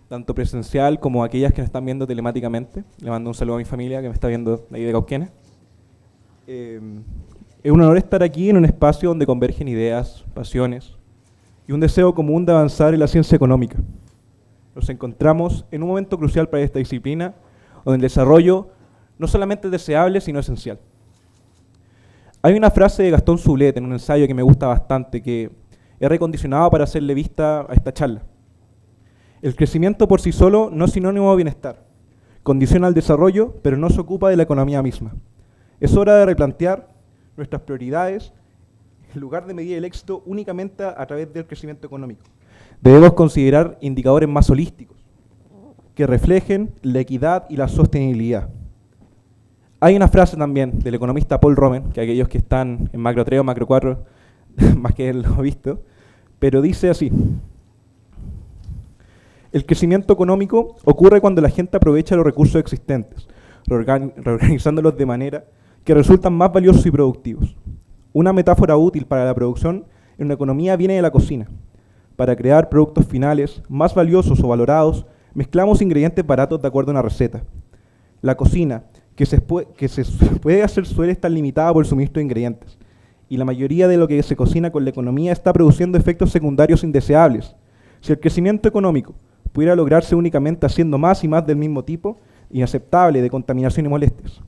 tanto presencial como aquellas que nos están viendo telemáticamente. Le mando un saludo a mi familia que me está viendo de ahí de Cauquenes. Es un honor estar aquí en un espacio donde convergen ideas, pasiones y un deseo común de avanzar en la ciencia económica. Nos encontramos en un momento crucial para esta disciplina, donde el desarrollo no solamente es deseable, sino esencial. Hay una frase de Gastón Soulet en un ensayo que me gusta bastante, que he recondicionado para hacerle vista a esta charla. El crecimiento por sí solo no es sinónimo de bienestar. Condiciona el desarrollo, pero no se ocupa de la economía misma. Es hora de replantear nuestras prioridades en lugar de medir el éxito únicamente a través del crecimiento económico. Debemos considerar indicadores más holísticos que reflejen la equidad y la sostenibilidad. Hay una frase también del economista Paul Romer, que aquellos que están en macro 3 o macro 4, más que él lo ha visto, pero dice así: el crecimiento económico ocurre cuando la gente aprovecha los recursos existentes, reorganizándolos de manera que resultan más valiosos y productivos. Una metáfora útil para la producción en una economía viene de la cocina. Para crear productos finales más valiosos o valorados, mezclamos ingredientes baratos de acuerdo a una receta. La cocina, que se puede hacer, suele estar limitada por el suministro de ingredientes, y la mayoría de lo que se cocina con la economía está produciendo efectos secundarios indeseables. Si el crecimiento económico pudiera lograrse únicamente haciendo más y más del mismo tipo, inaceptable de contaminación y molestias.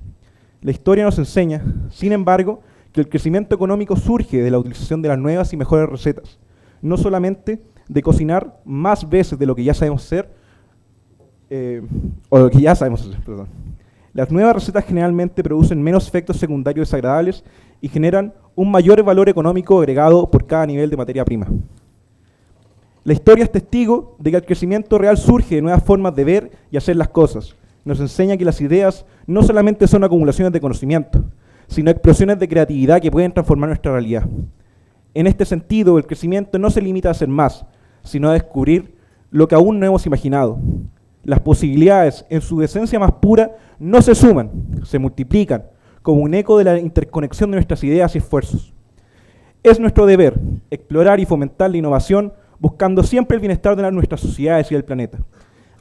La historia nos enseña, sin embargo, que el crecimiento económico surge de la utilización de las nuevas y mejores recetas, no solamente de cocinar más veces de lo que ya sabemos hacer, perdón. Las nuevas recetas generalmente producen menos efectos secundarios desagradables y generan un mayor valor económico agregado por cada nivel de materia prima. La historia es testigo de que el crecimiento real surge de nuevas formas de ver y hacer las cosas. Nos enseña que las ideas no solamente son acumulaciones de conocimiento, sino explosiones de creatividad que pueden transformar nuestra realidad. En este sentido, el crecimiento no se limita a hacer más, sino a descubrir lo que aún no hemos imaginado. Las posibilidades, en su esencia más pura, no se suman, se multiplican, como un eco de la interconexión de nuestras ideas y esfuerzos. Es nuestro deber explorar y fomentar la innovación, buscando siempre el bienestar de nuestras sociedades y del planeta.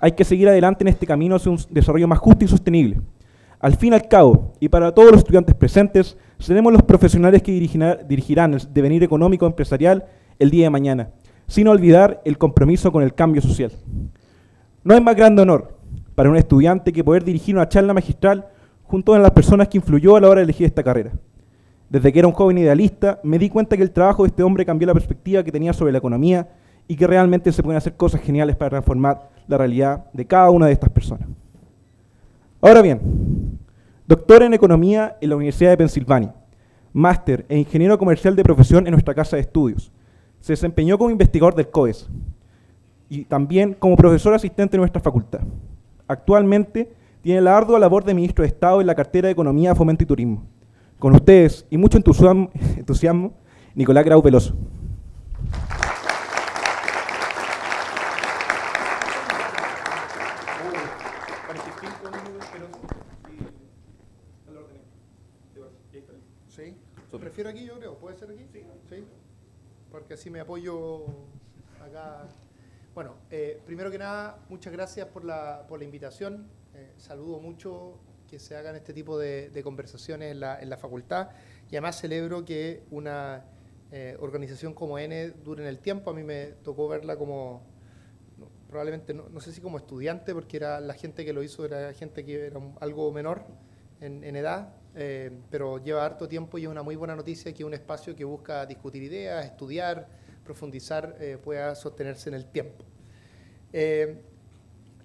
Hay que seguir adelante en este camino hacia un desarrollo más justo y sostenible. Al fin y al cabo, y para todos los estudiantes presentes, seremos los profesionales que dirigirán el devenir económico empresarial el día de mañana, sin olvidar el compromiso con el cambio social. No hay más grande honor para un estudiante que poder dirigir una charla magistral junto a las personas que influyó a la hora de elegir esta carrera. Desde que era un joven idealista, me di cuenta que el trabajo de este hombre cambió la perspectiva que tenía sobre la economía y que realmente se pueden hacer cosas geniales para transformar la realidad de cada una de estas personas. Ahora bien, doctor en Economía en la Universidad de Pensilvania, máster e ingeniero comercial de profesión en nuestra casa de estudios. Se desempeñó como investigador del COES y también como profesor asistente en nuestra facultad. Actualmente tiene la ardua labor de ministro de Estado en la cartera de Economía, Fomento y Turismo. Con ustedes y mucho entusiasmo, Nicolás Grau Veloso. Sí, prefiero aquí, yo creo. ¿Puede ser aquí? Sí. Porque así me apoyo acá. Bueno, primero que nada, muchas gracias por la invitación. Saludo mucho que se hagan este tipo de conversaciones en la facultad y además celebro que una organización como N dure en el tiempo. A mí me tocó verla como, probablemente, no sé si como estudiante, porque era la gente que lo hizo era gente que era algo menor en edad, pero lleva harto tiempo y es una muy buena noticia que un espacio que busca discutir ideas, estudiar, profundizar, pueda sostenerse en el tiempo.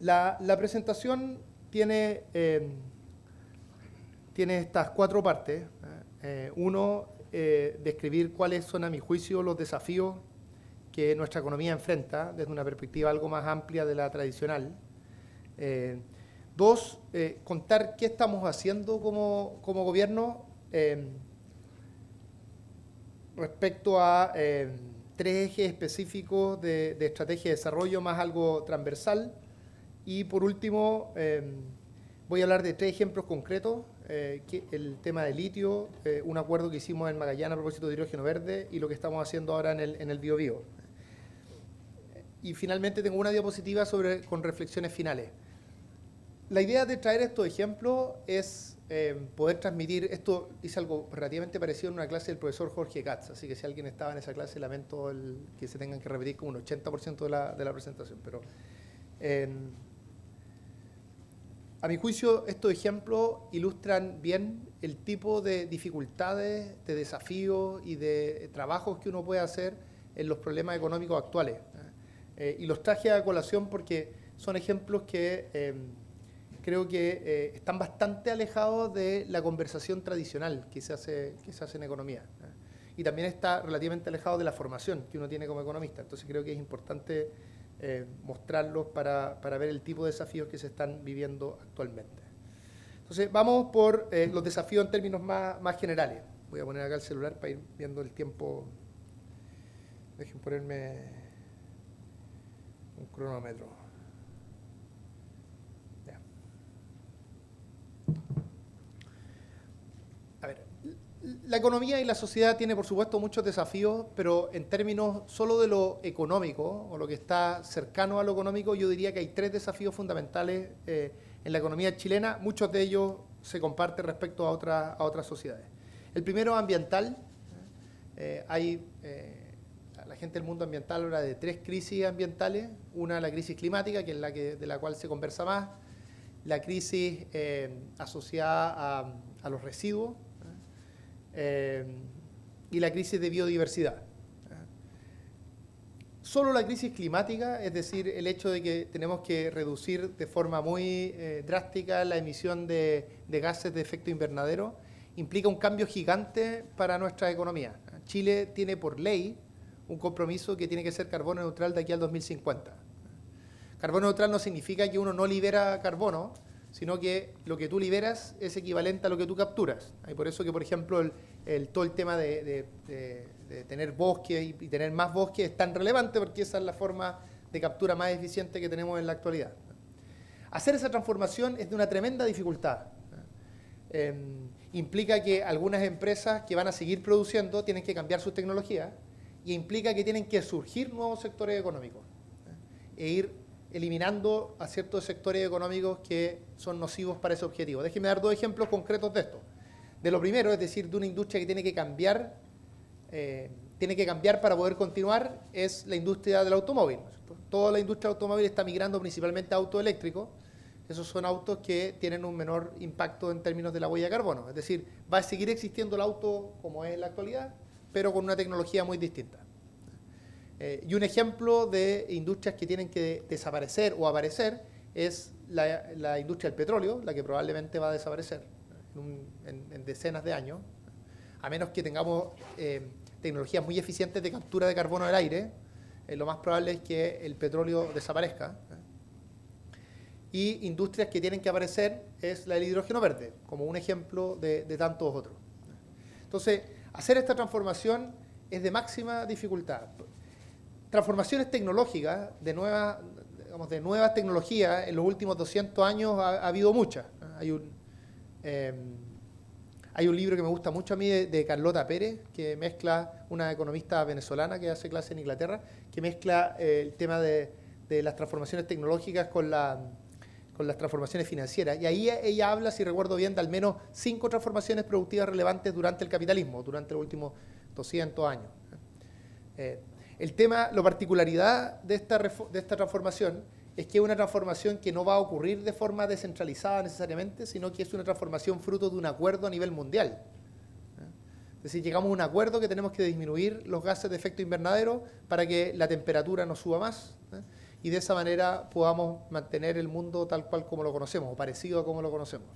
La presentación tiene estas 4 partes. Uno, describir cuáles son, a mi juicio, los desafíos que nuestra economía enfrenta desde una perspectiva algo más amplia de la tradicional. 2, contar qué estamos haciendo como gobierno respecto a 3 ejes específicos de estrategia de desarrollo, más algo transversal. Y por último, voy a hablar de 3 ejemplos concretos, el tema de litio, un acuerdo que hicimos en Magallanes a propósito de hidrógeno verde y lo que estamos haciendo ahora en el Biobío. Y finalmente tengo una diapositiva con reflexiones finales. La idea de traer estos ejemplos es poder transmitir, esto hice algo relativamente parecido en una clase del profesor Jorge Katz, así que si alguien estaba en esa clase, lamento que se tengan que repetir como un 80% de la presentación, pero a mi juicio estos ejemplos ilustran bien el tipo de dificultades, de desafíos y de trabajos que uno puede hacer en los problemas económicos actuales. Y los traje a colación porque son ejemplos que creo que están bastante alejados de la conversación tradicional que se hace en economía. Y también está relativamente alejado de la formación que uno tiene como economista. Entonces creo que es importante mostrarlos para ver el tipo de desafíos que se están viviendo actualmente. Entonces vamos por los desafíos en términos más generales. Voy a poner acá el celular para ir viendo el tiempo. Dejen ponerme un cronómetro. Ya. A ver, la economía y la sociedad tiene, por supuesto, muchos desafíos, pero en términos solo de lo económico, o lo que está cercano a lo económico, yo diría que hay 3 desafíos fundamentales en la economía chilena. Muchos de ellos se comparten respecto a otras sociedades. El primero es ambiental. La gente del mundo ambiental habla de 3 crisis ambientales. Una, la crisis climática, que es de la cual se conversa más. La crisis asociada a los residuos. Y la crisis de biodiversidad. Solo la crisis climática, es decir, el hecho de que tenemos que reducir de forma muy drástica la emisión de gases de efecto invernadero, implica un cambio gigante para nuestra economía. Chile tiene por ley un compromiso que tiene que ser carbono neutral de aquí al 2050. Carbono neutral no significa que uno no libera carbono, sino que lo que tú liberas es equivalente a lo que tú capturas. Y por eso que, por ejemplo, todo el tema de tener bosques y tener más bosques es tan relevante, porque esa es la forma de captura más eficiente que tenemos en la actualidad. Hacer esa transformación es de una tremenda dificultad. Implica que algunas empresas que van a seguir produciendo tienen que cambiar sus tecnologías, y implica que tienen que surgir nuevos sectores económicos e ir eliminando a ciertos sectores económicos que son nocivos para ese objetivo. Déjenme dar 2 ejemplos concretos de esto. De lo primero, es decir, de una industria que tiene que cambiar para poder continuar, es la industria del automóvil. Toda la industria del automóvil está migrando principalmente a autos eléctricos. Esos son autos que tienen un menor impacto en términos de la huella de carbono. Es decir, va a seguir existiendo el auto como es en la actualidad, pero con una tecnología muy distinta. Y un ejemplo de industrias que tienen que desaparecer o aparecer es la industria del petróleo, la que probablemente va a desaparecer en decenas de años, a menos que tengamos tecnologías muy eficientes de captura de carbono del aire. Lo más probable es que el petróleo desaparezca. Y industrias que tienen que aparecer es la del hidrógeno verde, como un ejemplo de tantos otros. Entonces, hacer esta transformación es de máxima dificultad. Transformaciones tecnológicas, de nuevas tecnologías, en los últimos 200 años ha habido muchas. Hay un libro que me gusta mucho a mí de Carlota Pérez, que mezcla, una economista venezolana que hace clase en Inglaterra, que mezcla el tema de las transformaciones tecnológicas con las transformaciones financieras. Y ahí ella habla, si recuerdo bien, de al menos 5 transformaciones productivas relevantes durante el capitalismo, durante los últimos 200 años. La particularidad de esta transformación es que es una transformación que no va a ocurrir de forma descentralizada necesariamente, sino que es una transformación fruto de un acuerdo a nivel mundial. Es decir, llegamos a un acuerdo que tenemos que disminuir los gases de efecto invernadero para que la temperatura no suba más, y de esa manera podamos mantener el mundo tal cual como lo conocemos, o parecido a como lo conocemos.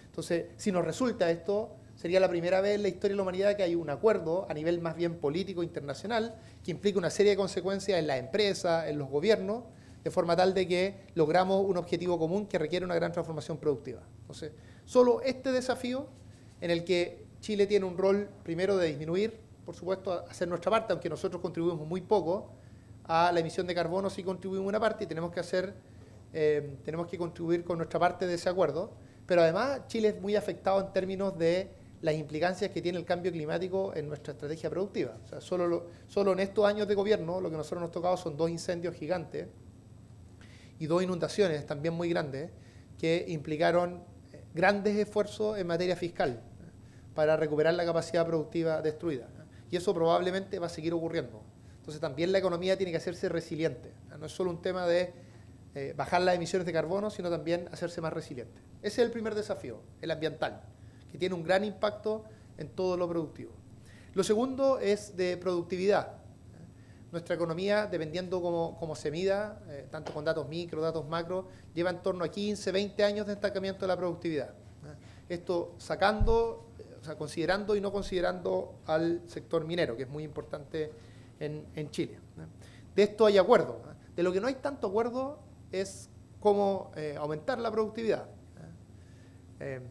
Entonces, si nos resulta esto, sería la primera vez en la historia de la humanidad que hay un acuerdo a nivel más bien político internacional que implica una serie de consecuencias en las empresas, en los gobiernos, de forma tal de que logramos un objetivo común que requiere una gran transformación productiva. Entonces, solo este desafío, en el que Chile tiene un rol primero de disminuir, por supuesto, hacer nuestra parte, aunque nosotros contribuimos muy poco a la emisión de carbono, sí contribuimos una parte y tenemos que contribuir con nuestra parte de ese acuerdo. Pero además Chile es muy afectado en términos de las implicancias que tiene el cambio climático en nuestra estrategia productiva. O sea, solo en estos años de gobierno lo que nosotros nos ha tocado son 2 incendios gigantes y 2 inundaciones también muy grandes que implicaron grandes esfuerzos en materia fiscal para recuperar la capacidad productiva destruida. Y eso probablemente va a seguir ocurriendo. Entonces también la economía tiene que hacerse resiliente. No es solo un tema de bajar las emisiones de carbono, sino también hacerse más resiliente. Ese es el primer desafío, el ambiental, que tiene un gran impacto en todo lo productivo. Lo segundo es de productividad. Nuestra economía, dependiendo cómo se mida, tanto con datos micro, datos macro, lleva en torno a 15, 20 años de estancamiento de la productividad. Esto considerando y no considerando al sector minero, que es muy importante en Chile. De esto hay acuerdo. De lo que no hay tanto acuerdo es cómo aumentar la productividad.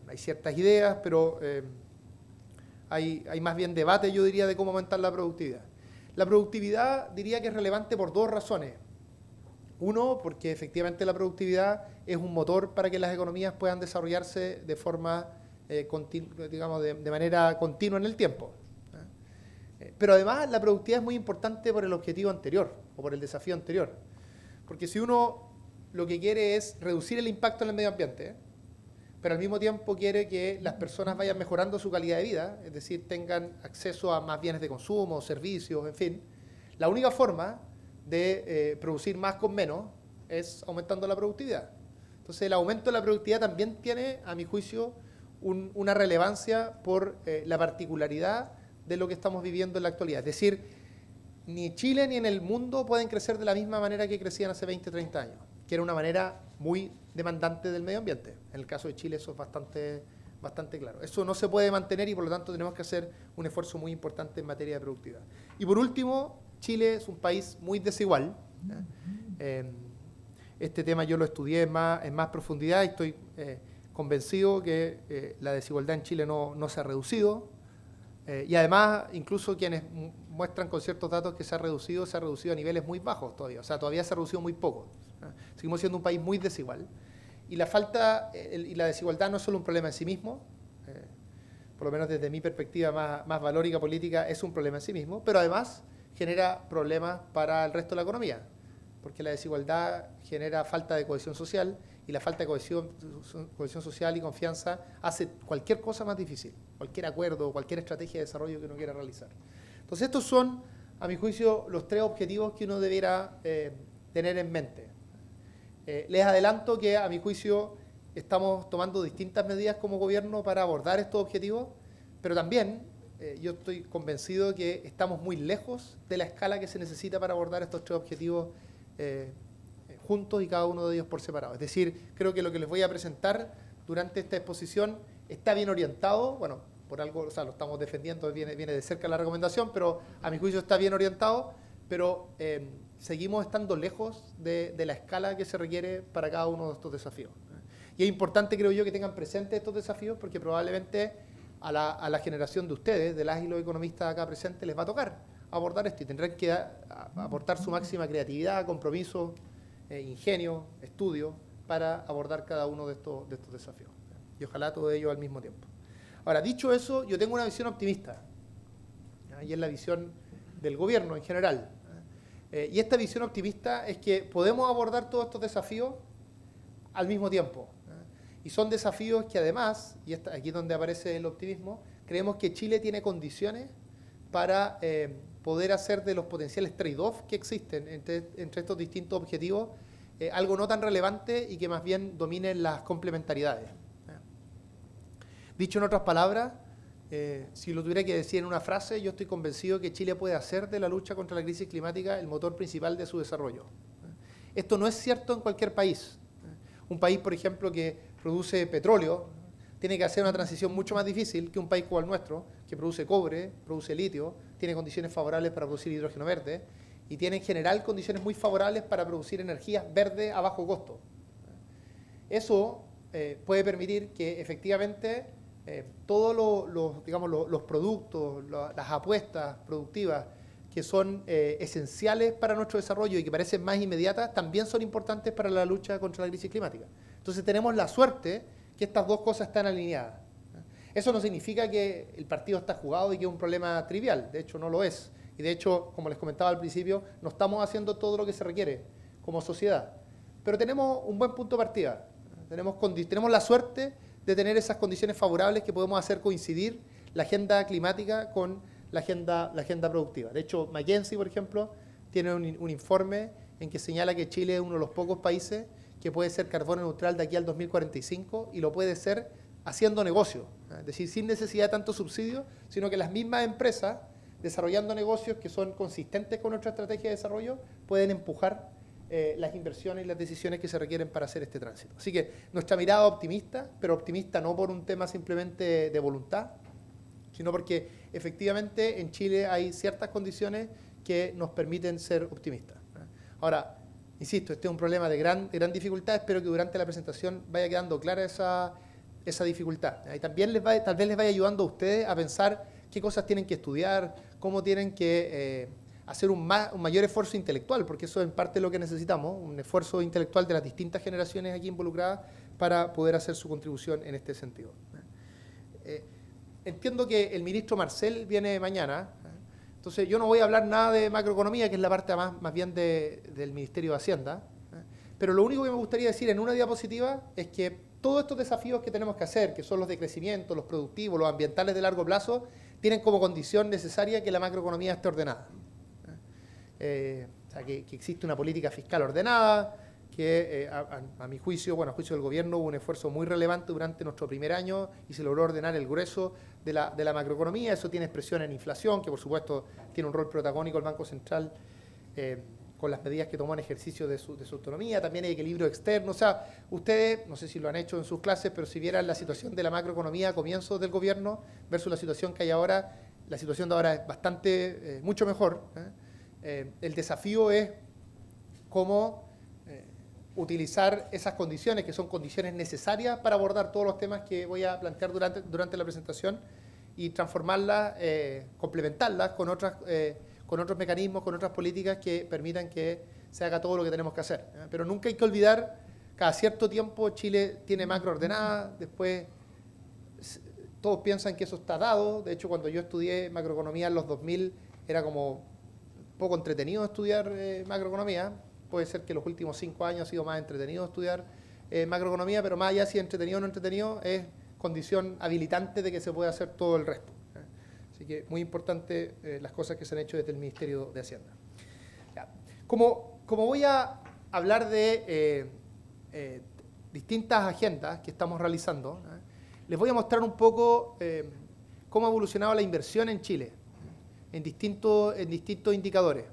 Hay ciertas ideas, pero hay más bien debate, yo diría, de cómo aumentar la productividad. La productividad diría que es relevante por 2 razones. Uno, porque efectivamente la productividad es un motor para que las economías puedan desarrollarse de forma, de manera continua en el tiempo. Pero además la productividad es muy importante por el objetivo anterior o por el desafío anterior. Porque si uno lo que quiere es reducir el impacto en el medio ambiente, pero al mismo tiempo quiere que las personas vayan mejorando su calidad de vida, es decir, tengan acceso a más bienes de consumo, servicios, en fin, la única forma de producir más con menos es aumentando la productividad. Entonces el aumento de la productividad también tiene, a mi juicio, una relevancia por la particularidad de lo que estamos viviendo en la actualidad. Es decir, ni Chile ni en el mundo pueden crecer de la misma manera que crecían hace 20, 30 años, que era una manera muy demandante del medio ambiente. En el caso de Chile eso es bastante claro. Eso no se puede mantener y por lo tanto tenemos que hacer un esfuerzo muy importante en materia de productividad. Y por último, Chile es un país muy desigual. Este tema yo lo estudié en más profundidad y estoy convencido que la desigualdad en Chile no se ha reducido. Y además, incluso quienes muestran con ciertos datos que se ha reducido a niveles muy bajos todavía. O sea, todavía se ha reducido muy poco. Seguimos siendo un país muy desigual. Y la desigualdad no es solo un problema en sí mismo, por lo menos desde mi perspectiva más valórica política, es un problema en sí mismo, pero además genera problemas para el resto de la economía, porque la desigualdad genera falta de cohesión social y la falta de cohesión social y confianza hace cualquier cosa más difícil, cualquier acuerdo, cualquier estrategia de desarrollo que uno quiera realizar. Entonces estos son, a mi juicio, los 3 objetivos que uno debiera tener en mente. Les adelanto que, a mi juicio, estamos tomando distintas medidas como gobierno para abordar estos objetivos, pero también yo estoy convencido que estamos muy lejos de la escala que se necesita para abordar estos 3 objetivos juntos y cada uno de ellos por separado. Es decir, creo que lo que les voy a presentar durante esta exposición está bien orientado, bueno, por algo, o sea, lo estamos defendiendo, viene de cerca la recomendación, pero a mi juicio está bien orientado, pero seguimos estando lejos de la escala que se requiere para cada uno de estos desafíos. Y es importante, creo yo, que tengan presentes estos desafíos porque probablemente a la generación de ustedes, de las y los economistas acá presentes, les va a tocar abordar esto y tendrán que aportar su máxima creatividad, compromiso, ingenio, estudio para abordar cada uno de estos desafíos. Y ojalá todo ello al mismo tiempo. Ahora, dicho eso, yo tengo una visión optimista, y es la visión del gobierno en general. Y esta visión optimista es que podemos abordar todos estos desafíos al mismo tiempo. Y son desafíos que además, y aquí es donde aparece el optimismo, creemos que Chile tiene condiciones para poder hacer de los potenciales trade-off que existen entre estos distintos objetivos algo no tan relevante y que más bien dominen las complementariedades. Dicho en otras palabras, si lo tuviera que decir en una frase, yo estoy convencido que Chile puede hacer de la lucha contra la crisis climática el motor principal de su desarrollo. Esto no es cierto en cualquier país. Un país, por ejemplo, que produce petróleo, tiene que hacer una transición mucho más difícil que un país como el nuestro, que produce cobre, produce litio, tiene condiciones favorables para producir hidrógeno verde y tiene en general condiciones muy favorables para producir energías verdes a bajo costo. Eso puede permitir que efectivamente todos los productos, las apuestas productivas que son esenciales para nuestro desarrollo y que parecen más inmediatas, también son importantes para la lucha contra la crisis climática. Entonces tenemos la suerte que estas 2 cosas están alineadas. Eso no significa que el partido está jugado y que es un problema trivial, de hecho no lo es. Y de hecho, como les comentaba al principio, no estamos haciendo todo lo que se requiere como sociedad. Pero tenemos un buen punto de partida. Tenemos la suerte de tener esas condiciones favorables que podemos hacer coincidir la agenda climática con la agenda productiva. De hecho, McKinsey, por ejemplo, tiene un informe en que señala que Chile es uno de los pocos países que puede ser carbono neutral de aquí al 2045 y lo puede ser haciendo negocio. Es decir, sin necesidad de tanto subsidio, sino que las mismas empresas, desarrollando negocios que son consistentes con nuestra estrategia de desarrollo, pueden empujar las inversiones y las decisiones que se requieren para hacer este tránsito. Así que nuestra mirada optimista, pero optimista no por un tema simplemente de voluntad, sino porque efectivamente en Chile hay ciertas condiciones que nos permiten ser optimistas. Ahora, insisto, este es un problema de gran dificultad, espero que durante la presentación vaya quedando clara esa dificultad. Y también tal vez les vaya ayudando a ustedes a pensar qué cosas tienen que estudiar, cómo tienen que hacer un mayor esfuerzo intelectual, porque eso es en parte lo que necesitamos, un esfuerzo intelectual de las distintas generaciones aquí involucradas para poder hacer su contribución en este sentido. Entiendo que el ministro Marcel viene mañana, entonces yo no voy a hablar nada de macroeconomía, que es la parte más bien del Ministerio de Hacienda, pero lo único que me gustaría decir en una diapositiva es que todos estos desafíos que tenemos que hacer, que son los de crecimiento, los productivos, los ambientales de largo plazo, tienen como condición necesaria que la macroeconomía esté ordenada. O sea, que existe una política fiscal ordenada, que a mi juicio, bueno, a juicio del gobierno, hubo un esfuerzo muy relevante durante nuestro primer año y se logró ordenar el grueso de la macroeconomía. Eso tiene expresión en inflación, que por supuesto tiene un rol protagónico el Banco Central con las medidas que tomó en ejercicio de su autonomía. También hay equilibrio externo. O sea, ustedes, no sé si lo han hecho en sus clases, pero si vieran la situación de la macroeconomía a comienzos del gobierno versus la situación que hay ahora, la situación de ahora es bastante, mucho mejor. El desafío es cómo utilizar esas condiciones, que son condiciones necesarias para abordar todos los temas que voy a plantear durante la presentación y transformarlas, complementarlas con otros mecanismos, con otras políticas que permitan que se haga todo lo que tenemos que hacer. Pero nunca hay que olvidar, cada cierto tiempo Chile tiene macro ordenada, después todos piensan que eso está dado. De hecho, cuando yo estudié macroeconomía en los 2000, era como poco entretenido estudiar macroeconomía. Puede ser que los últimos 5 años ha sido más entretenido estudiar macroeconomía, pero más allá si es entretenido o no entretenido, es condición habilitante de que se pueda hacer todo el resto. Así que muy importante las cosas que se han hecho desde el Ministerio de Hacienda. Ya. Como voy a hablar de distintas agendas que estamos realizando, les voy a mostrar un poco cómo ha evolucionado la inversión en Chile en distintos indicadores,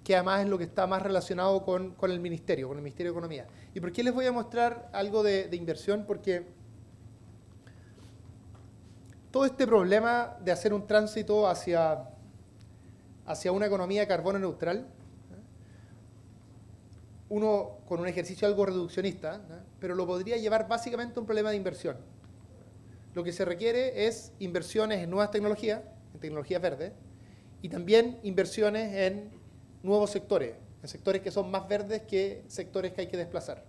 que además es lo que está más relacionado con el Ministerio de Economía. ¿Y por qué les voy a mostrar algo de inversión? Porque todo este problema de hacer un tránsito hacia una economía de carbono neutral, uno con un ejercicio algo reduccionista, pero lo podría llevar básicamente a un problema de inversión. Lo que se requiere es inversiones en nuevas tecnologías, en tecnologías verdes, y también inversiones en nuevos sectores, en sectores que son más verdes que sectores que hay que desplazar.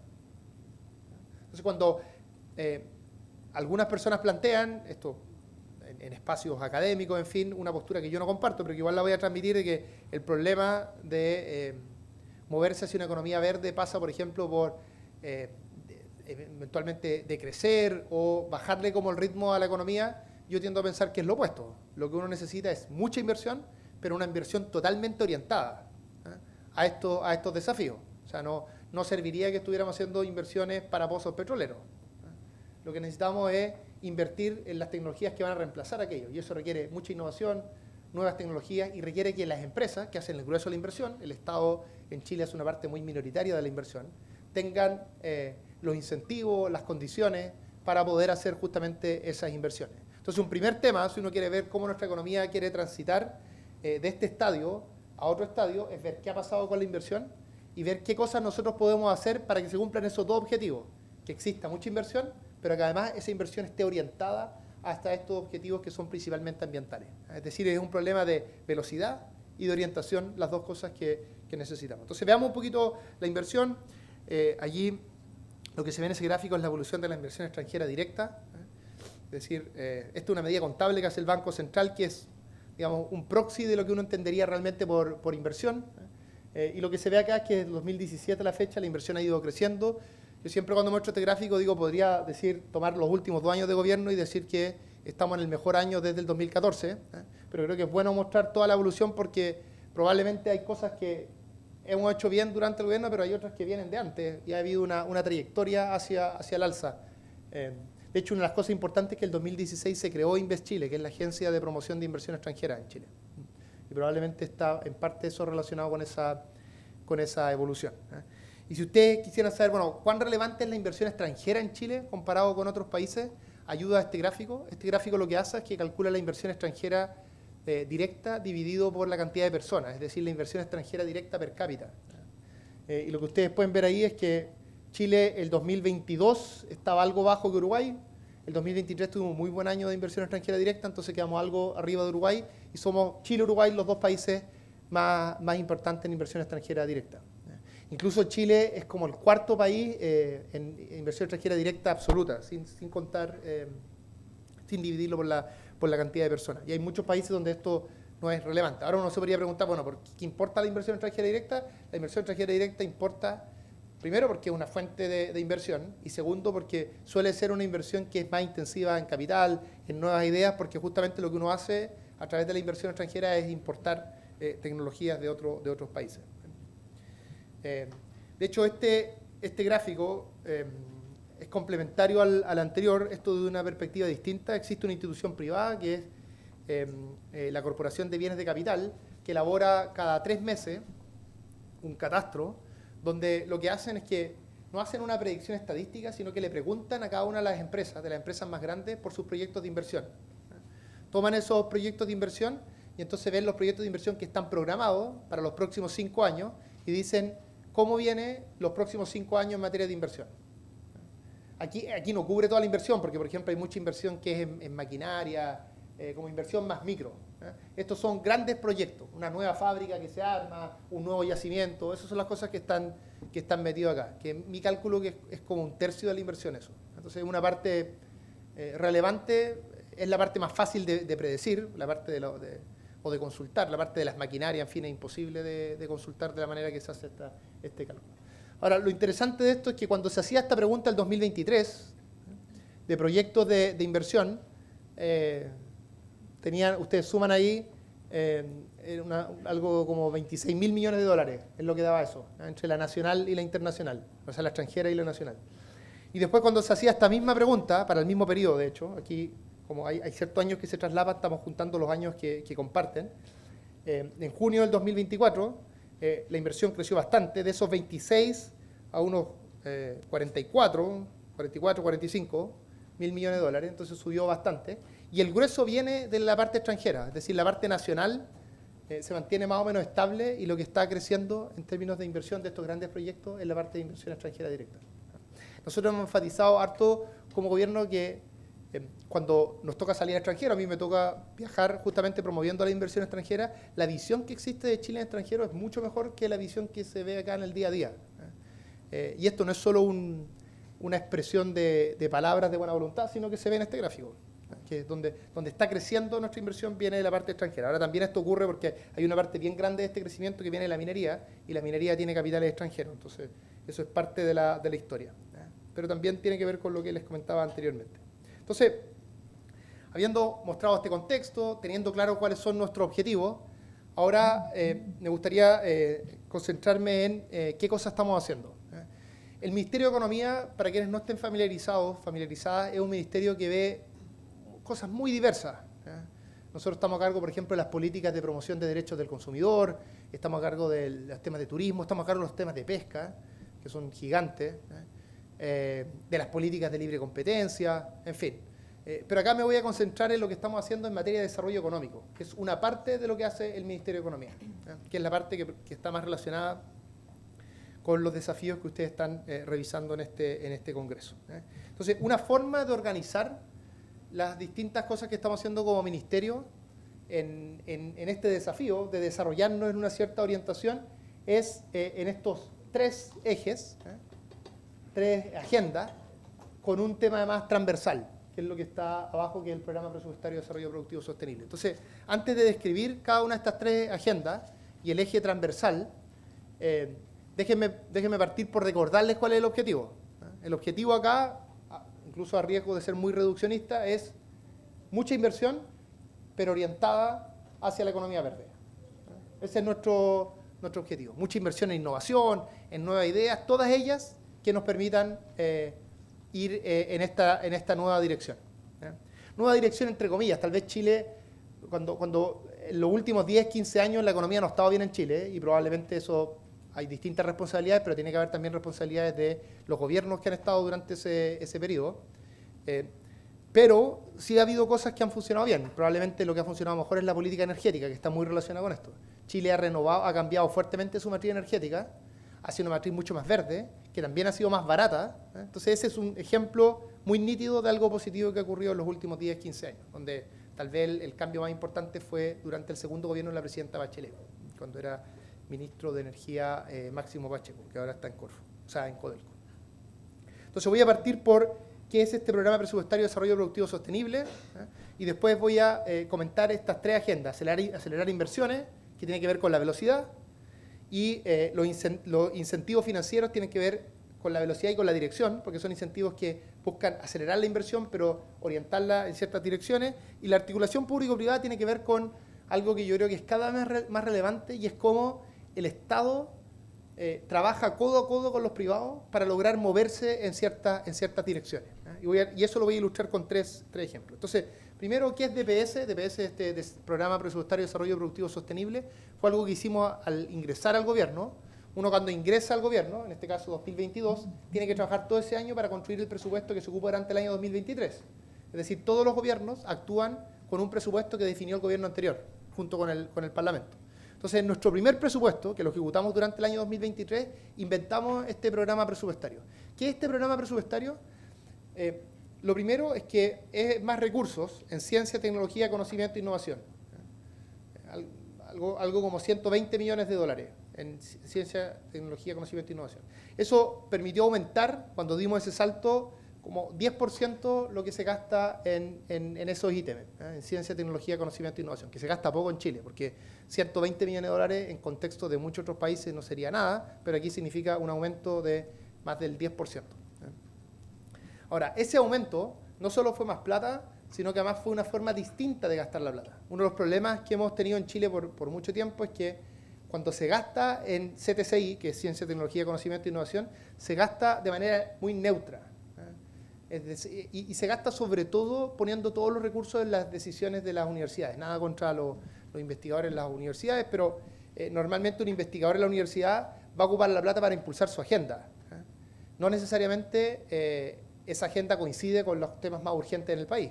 Entonces, cuando algunas personas plantean esto en espacios académicos, en fin, una postura que yo no comparto, pero que igual la voy a transmitir, de que el problema de moverse hacia una economía verde pasa, por ejemplo, por eventualmente decrecer o bajarle como el ritmo a la economía. Yo tiendo a pensar que es lo opuesto. Lo que uno necesita es mucha inversión, pero una inversión totalmente orientada a estos desafíos. O sea, no serviría que estuviéramos haciendo inversiones para pozos petroleros. Lo que necesitamos es invertir en las tecnologías que van a reemplazar aquello. Y eso requiere mucha innovación, nuevas tecnologías, y requiere que las empresas que hacen el grueso de la inversión, el Estado en Chile es una parte muy minoritaria de la inversión, tengan los incentivos, las condiciones para poder hacer justamente esas inversiones. Entonces, un primer tema, si uno quiere ver cómo nuestra economía quiere transitar de este estadio a otro estadio, es ver qué ha pasado con la inversión y ver qué cosas nosotros podemos hacer para que se cumplan esos dos objetivos, que exista mucha inversión, pero que además esa inversión esté orientada hasta estos objetivos que son principalmente ambientales. Es decir, es un problema de velocidad y de orientación, las dos cosas que necesitamos. Entonces, veamos un poquito la inversión. Allí lo que se ve en ese gráfico es la evolución de la inversión extranjera directa. decir, esta es una medida contable que hace el Banco Central, que es, digamos, un proxy de lo que uno entendería realmente por inversión. Y lo que se ve acá es que desde 2017 a la fecha la inversión ha ido creciendo. Yo siempre cuando muestro este gráfico digo, podría decir, tomar los últimos 2 años de gobierno y decir que estamos en el mejor año desde el 2014, pero creo que es bueno mostrar toda la evolución porque probablemente hay cosas que hemos hecho bien durante el gobierno, pero hay otras que vienen de antes y ha habido una trayectoria hacia el alza. De hecho, una de las cosas importantes es que en el 2016 se creó Invest Chile, que es la agencia de promoción de inversión extranjera en Chile. Y probablemente está en parte eso relacionado con esa evolución. Y si ustedes quisieran saber, bueno, cuán relevante es la inversión extranjera en Chile comparado con otros países, ayuda a este gráfico. Este gráfico lo que hace es que calcula la inversión extranjera directa dividido por la cantidad de personas, es decir, la inversión extranjera directa per cápita. Y lo que ustedes pueden ver ahí es que Chile el 2022 estaba algo bajo que Uruguay, el 2023 tuvimos un muy buen año de inversión extranjera directa, entonces quedamos algo arriba de Uruguay y somos Chile y Uruguay los 2 países más importantes en inversión extranjera directa. Incluso Chile es como el 4º país en inversión extranjera directa absoluta, sin contar, sin dividirlo por la cantidad de personas. Y hay muchos países donde esto no es relevante. Ahora uno se podría preguntar, bueno, ¿por qué importa la inversión extranjera directa? La inversión extranjera directa importa, primero, porque es una fuente de inversión, y segundo, porque suele ser una inversión que es más intensiva en capital, en nuevas ideas, porque justamente lo que uno hace a través de la inversión extranjera es importar tecnologías de otros países. De hecho, este gráfico es complementario al anterior, esto de una perspectiva distinta. Existe una institución privada que es la Corporación de Bienes de Capital, que elabora cada 3 meses un catastro, donde lo que hacen es que no hacen una predicción estadística, sino que le preguntan a cada una de las empresas más grandes, por sus proyectos de inversión. Toman esos proyectos de inversión y entonces ven los proyectos de inversión que están programados para los próximos 5 años y dicen cómo viene los próximos 5 años en materia de inversión. Aquí no cubre toda la inversión, porque por ejemplo hay mucha inversión que es en maquinaria, como inversión más micro. Estos son grandes proyectos, una nueva fábrica que se arma, un nuevo yacimiento, esas son las cosas que están metidas acá, que mi cálculo que es como 1/3 de la inversión eso. Entonces una parte relevante es la parte más fácil de predecir, la parte o de consultar, la parte de las maquinarias, en fin, es imposible de consultar de la manera que se hace este cálculo. Ahora, lo interesante de esto es que cuando se hacía esta pregunta el 2023, de proyectos de inversión, ustedes suman ahí algo como 26.000 millones de dólares, es lo que daba eso, entre la nacional y la internacional, o sea, la extranjera y la nacional. Y después cuando se hacía esta misma pregunta, para el mismo periodo, de hecho, aquí como hay ciertos años que se traslapan, estamos juntando los años que comparten. En junio del 2024, la inversión creció bastante, de esos 26 a unos 44, 45 mil millones de dólares, entonces subió bastante. Y el grueso viene de la parte extranjera, es decir, la parte nacional se mantiene más o menos estable y lo que está creciendo en términos de inversión de estos grandes proyectos es la parte de inversión extranjera directa. Nosotros hemos enfatizado harto como gobierno que cuando nos toca salir al extranjero, a mí me toca viajar justamente promoviendo la inversión extranjera, la visión que existe de Chile en extranjero es mucho mejor que la visión que se ve acá en el día a día. Y esto no es solo una expresión de palabras de buena voluntad, sino que se ve en este gráfico, que es donde está creciendo nuestra inversión viene de la parte extranjera. Ahora también esto ocurre porque hay una parte bien grande de este crecimiento que viene de la minería, y la minería tiene capitales extranjeros, entonces eso es parte de la historia. Pero también tiene que ver con lo que les comentaba anteriormente. Entonces, habiendo mostrado este contexto, teniendo claro cuáles son nuestros objetivos, ahora me gustaría concentrarme en qué cosas estamos haciendo. El Ministerio de Economía, para quienes no estén familiarizadas, es un ministerio que ve cosas muy diversas. Nosotros estamos a cargo, por ejemplo, de las políticas de promoción de derechos del consumidor, estamos a cargo de los temas de turismo, estamos a cargo de los temas de pesca, que son gigantes, de las políticas de libre competencia, en fin. Pero acá me voy a concentrar en lo que estamos haciendo en materia de desarrollo económico, que es una parte de lo que hace el Ministerio de Economía, que es la parte que está más relacionada con los desafíos que ustedes están revisando en este congreso. Entonces, una forma de organizar las distintas cosas que estamos haciendo como ministerio en este desafío de desarrollarnos en una cierta orientación es en estos 3 ejes, 3 agendas, con un tema además transversal. que es lo que está abajo, que es el Programa Presupuestario de Desarrollo Productivo Sostenible. Entonces, antes de describir cada una de estas tres agendas y el eje transversal, déjenme partir por recordarles cuál es el objetivo. El objetivo acá, incluso a riesgo de ser muy reduccionista, es mucha inversión, pero orientada hacia la economía verde. Ese es nuestro objetivo. Mucha inversión en innovación, en nuevas ideas, todas ellas que nos permitan ir en esta nueva dirección. Nueva dirección entre comillas. Tal vez Chile, cuando en los últimos 10, 15 años la economía no ha estado bien en Chile, y probablemente eso hay distintas responsabilidades, pero tiene que haber también responsabilidades de los gobiernos que han estado durante ese periodo. Pero sí ha habido cosas que han funcionado bien. Probablemente lo que ha funcionado mejor es la política energética, que está muy relacionada con esto. Chile ha cambiado fuertemente su matriz energética hacia una matriz mucho más verde, que también ha sido más barata. Entonces ese es un ejemplo muy nítido de algo positivo que ha ocurrido en los últimos 10, 15 años, donde tal vez el cambio más importante fue durante el segundo gobierno de la presidenta Bachelet, cuando era ministro de Energía Máximo Pacheco, que ahora está en Corfo, o sea, en Codelco. Entonces voy a partir por qué es este Programa Presupuestario de Desarrollo Productivo Sostenible, y después voy a comentar estas tres agendas: acelerar inversiones, que tiene que ver con la velocidad, y los incentivos financieros tienen que ver con la velocidad y con la dirección, porque son incentivos que buscan acelerar la inversión, pero orientarla en ciertas direcciones, y la articulación público-privada tiene que ver con algo que yo creo que es cada vez más relevante, y es cómo el Estado trabaja codo a codo con los privados para lograr moverse en ciertas direcciones. Y eso lo voy a ilustrar con tres ejemplos. Entonces, primero, ¿qué es DPS? DPS, Programa Presupuestario de Desarrollo Productivo Sostenible, fue algo que hicimos al ingresar al gobierno. Uno, cuando ingresa al gobierno, en este caso 2022, tiene que trabajar todo ese año para construir el presupuesto que se ocupa durante el año 2023. Es decir, todos los gobiernos actúan con un presupuesto que definió el gobierno anterior, junto con el Parlamento. Entonces, en nuestro primer presupuesto, que lo ejecutamos durante el año 2023, inventamos este programa presupuestario. ¿Qué es este programa presupuestario? Lo primero es que es más recursos en ciencia, tecnología, conocimiento e innovación. Algo como 120 millones de dólares en ciencia, tecnología, conocimiento e innovación. Eso permitió aumentar, cuando dimos ese salto, como 10% lo que se gasta en esos ítems, en ciencia, tecnología, conocimiento e innovación, que se gasta poco en Chile, porque 120 millones de dólares en contexto de muchos otros países no sería nada, pero aquí significa un aumento de más del 10%. Ahora, ese aumento no solo fue más plata, sino que además fue una forma distinta de gastar la plata. Uno de los problemas que hemos tenido en Chile por mucho tiempo es que cuando se gasta en CTCI, que es Ciencia, Tecnología, Conocimiento e Innovación, se gasta de manera muy neutra. Es decir, y se gasta sobre todo poniendo todos los recursos en las decisiones de las universidades. Nada contra los investigadores en las universidades, pero normalmente un investigador en la universidad va a ocupar la plata para impulsar su agenda. No necesariamente esa agenda coincide con los temas más urgentes en el país.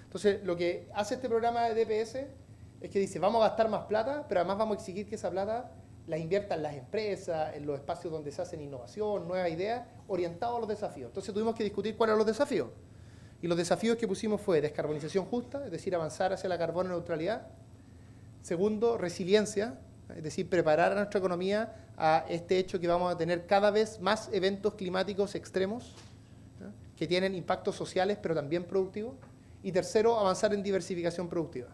Entonces, lo que hace este programa de DPS es que dice, vamos a gastar más plata, pero además vamos a exigir que esa plata la inviertan las empresas, en los espacios donde se hacen innovación, nuevas ideas, orientados a los desafíos. Entonces tuvimos que discutir cuáles eran los desafíos. Y los desafíos que pusimos fue descarbonización justa, es decir, avanzar hacia la carbono neutralidad. Segundo, resiliencia, es decir, preparar a nuestra economía a este hecho que vamos a tener cada vez más eventos climáticos extremos, ¿no?, que tienen impactos sociales, pero también productivos. Y tercero, avanzar en diversificación productiva.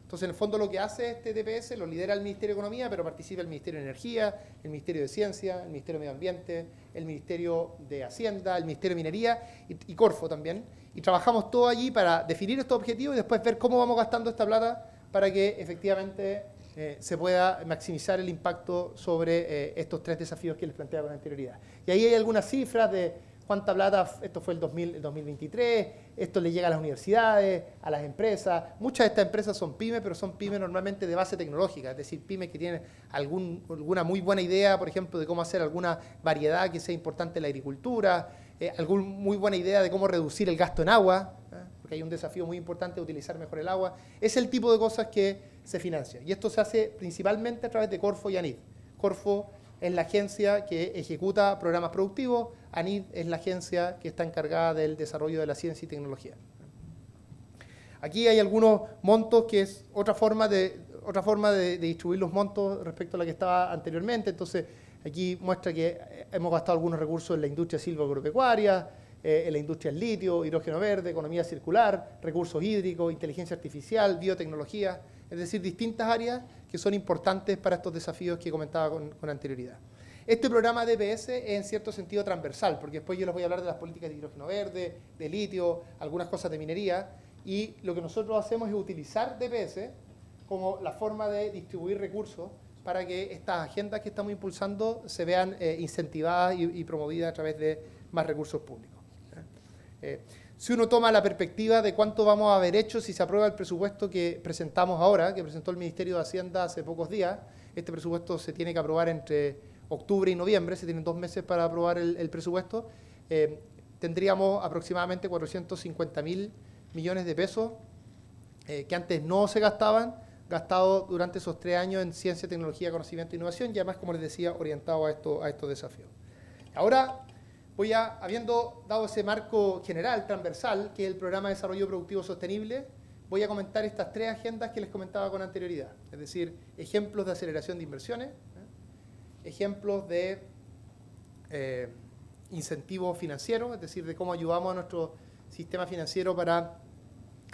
Entonces, en el fondo, lo que hace este DPS lo lidera el Ministerio de Economía, pero participa el Ministerio de Energía, el Ministerio de Ciencia, el Ministerio de Medio Ambiente, el Ministerio de Hacienda, el Ministerio de Minería y Corfo también. Y trabajamos todo allí para definir estos objetivos y después ver cómo vamos gastando esta plata para que efectivamente se pueda maximizar el impacto sobre estos tres desafíos que les planteaba con anterioridad. Y ahí hay algunas cifras de cuánta plata, esto fue el 2023, esto le llega a las universidades, a las empresas. Muchas de estas empresas son pymes, pero son pymes normalmente de base tecnológica, es decir, pymes que tienen alguna muy buena idea, por ejemplo, de cómo hacer alguna variedad que sea importante en la agricultura, alguna muy buena idea de cómo reducir el gasto en agua, porque hay un desafío muy importante de utilizar mejor el agua. Es el tipo de cosas que se financian. Y esto se hace principalmente a través de Corfo y ANID. Corfo es la agencia que ejecuta programas productivos, ANID es la agencia que está encargada del desarrollo de la ciencia y tecnología. Aquí hay algunos montos que es otra forma de distribuir los montos respecto a la que estaba anteriormente. Entonces, aquí muestra que hemos gastado algunos recursos en la industria silvoagropecuaria, en la industria del litio, hidrógeno verde, economía circular, recursos hídricos, inteligencia artificial, biotecnología, es decir, distintas áreas que son importantes para estos desafíos que comentaba con anterioridad. Este programa DPS es en cierto sentido transversal, porque después yo les voy a hablar de las políticas de hidrógeno verde, de litio, algunas cosas de minería, y lo que nosotros hacemos es utilizar DPS como la forma de distribuir recursos para que estas agendas que estamos impulsando se vean incentivadas y promovidas a través de más recursos públicos. Si uno toma la perspectiva de cuánto vamos a haber hecho si se aprueba el presupuesto que presentamos ahora, que presentó el Ministerio de Hacienda hace pocos días, este presupuesto se tiene que aprobar entre octubre y noviembre, se tienen 2 meses para aprobar el presupuesto, tendríamos aproximadamente 450.000 millones de pesos que antes no se gastados durante esos 3 años en ciencia, tecnología, conocimiento e innovación, y además, como les decía, orientado a estos desafíos. Ahora, habiendo dado ese marco general, transversal, que es el Programa de Desarrollo Productivo Sostenible, voy a comentar estas 3 agendas que les comentaba con anterioridad, es decir, ejemplos de aceleración de inversiones, ejemplos de incentivos financieros, es decir, de cómo ayudamos a nuestro sistema financiero para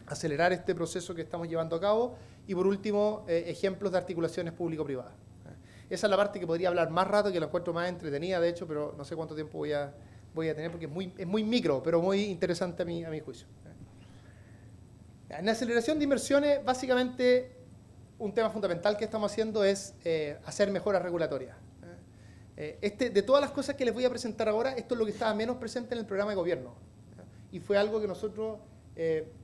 acelerar este proceso que estamos llevando a cabo, y por último, ejemplos de articulaciones público-privadas. Esa es la parte que podría hablar más rato, que la encuentro más entretenida, de hecho, pero no sé cuánto tiempo voy a tener, porque es muy micro, pero muy interesante a mi juicio. En la aceleración de inversiones, básicamente, un tema fundamental que estamos haciendo es hacer mejoras regulatorias. De todas las cosas que les voy a presentar ahora, esto es lo que estaba menos presente en el programa de gobierno. Y fue algo que nosotros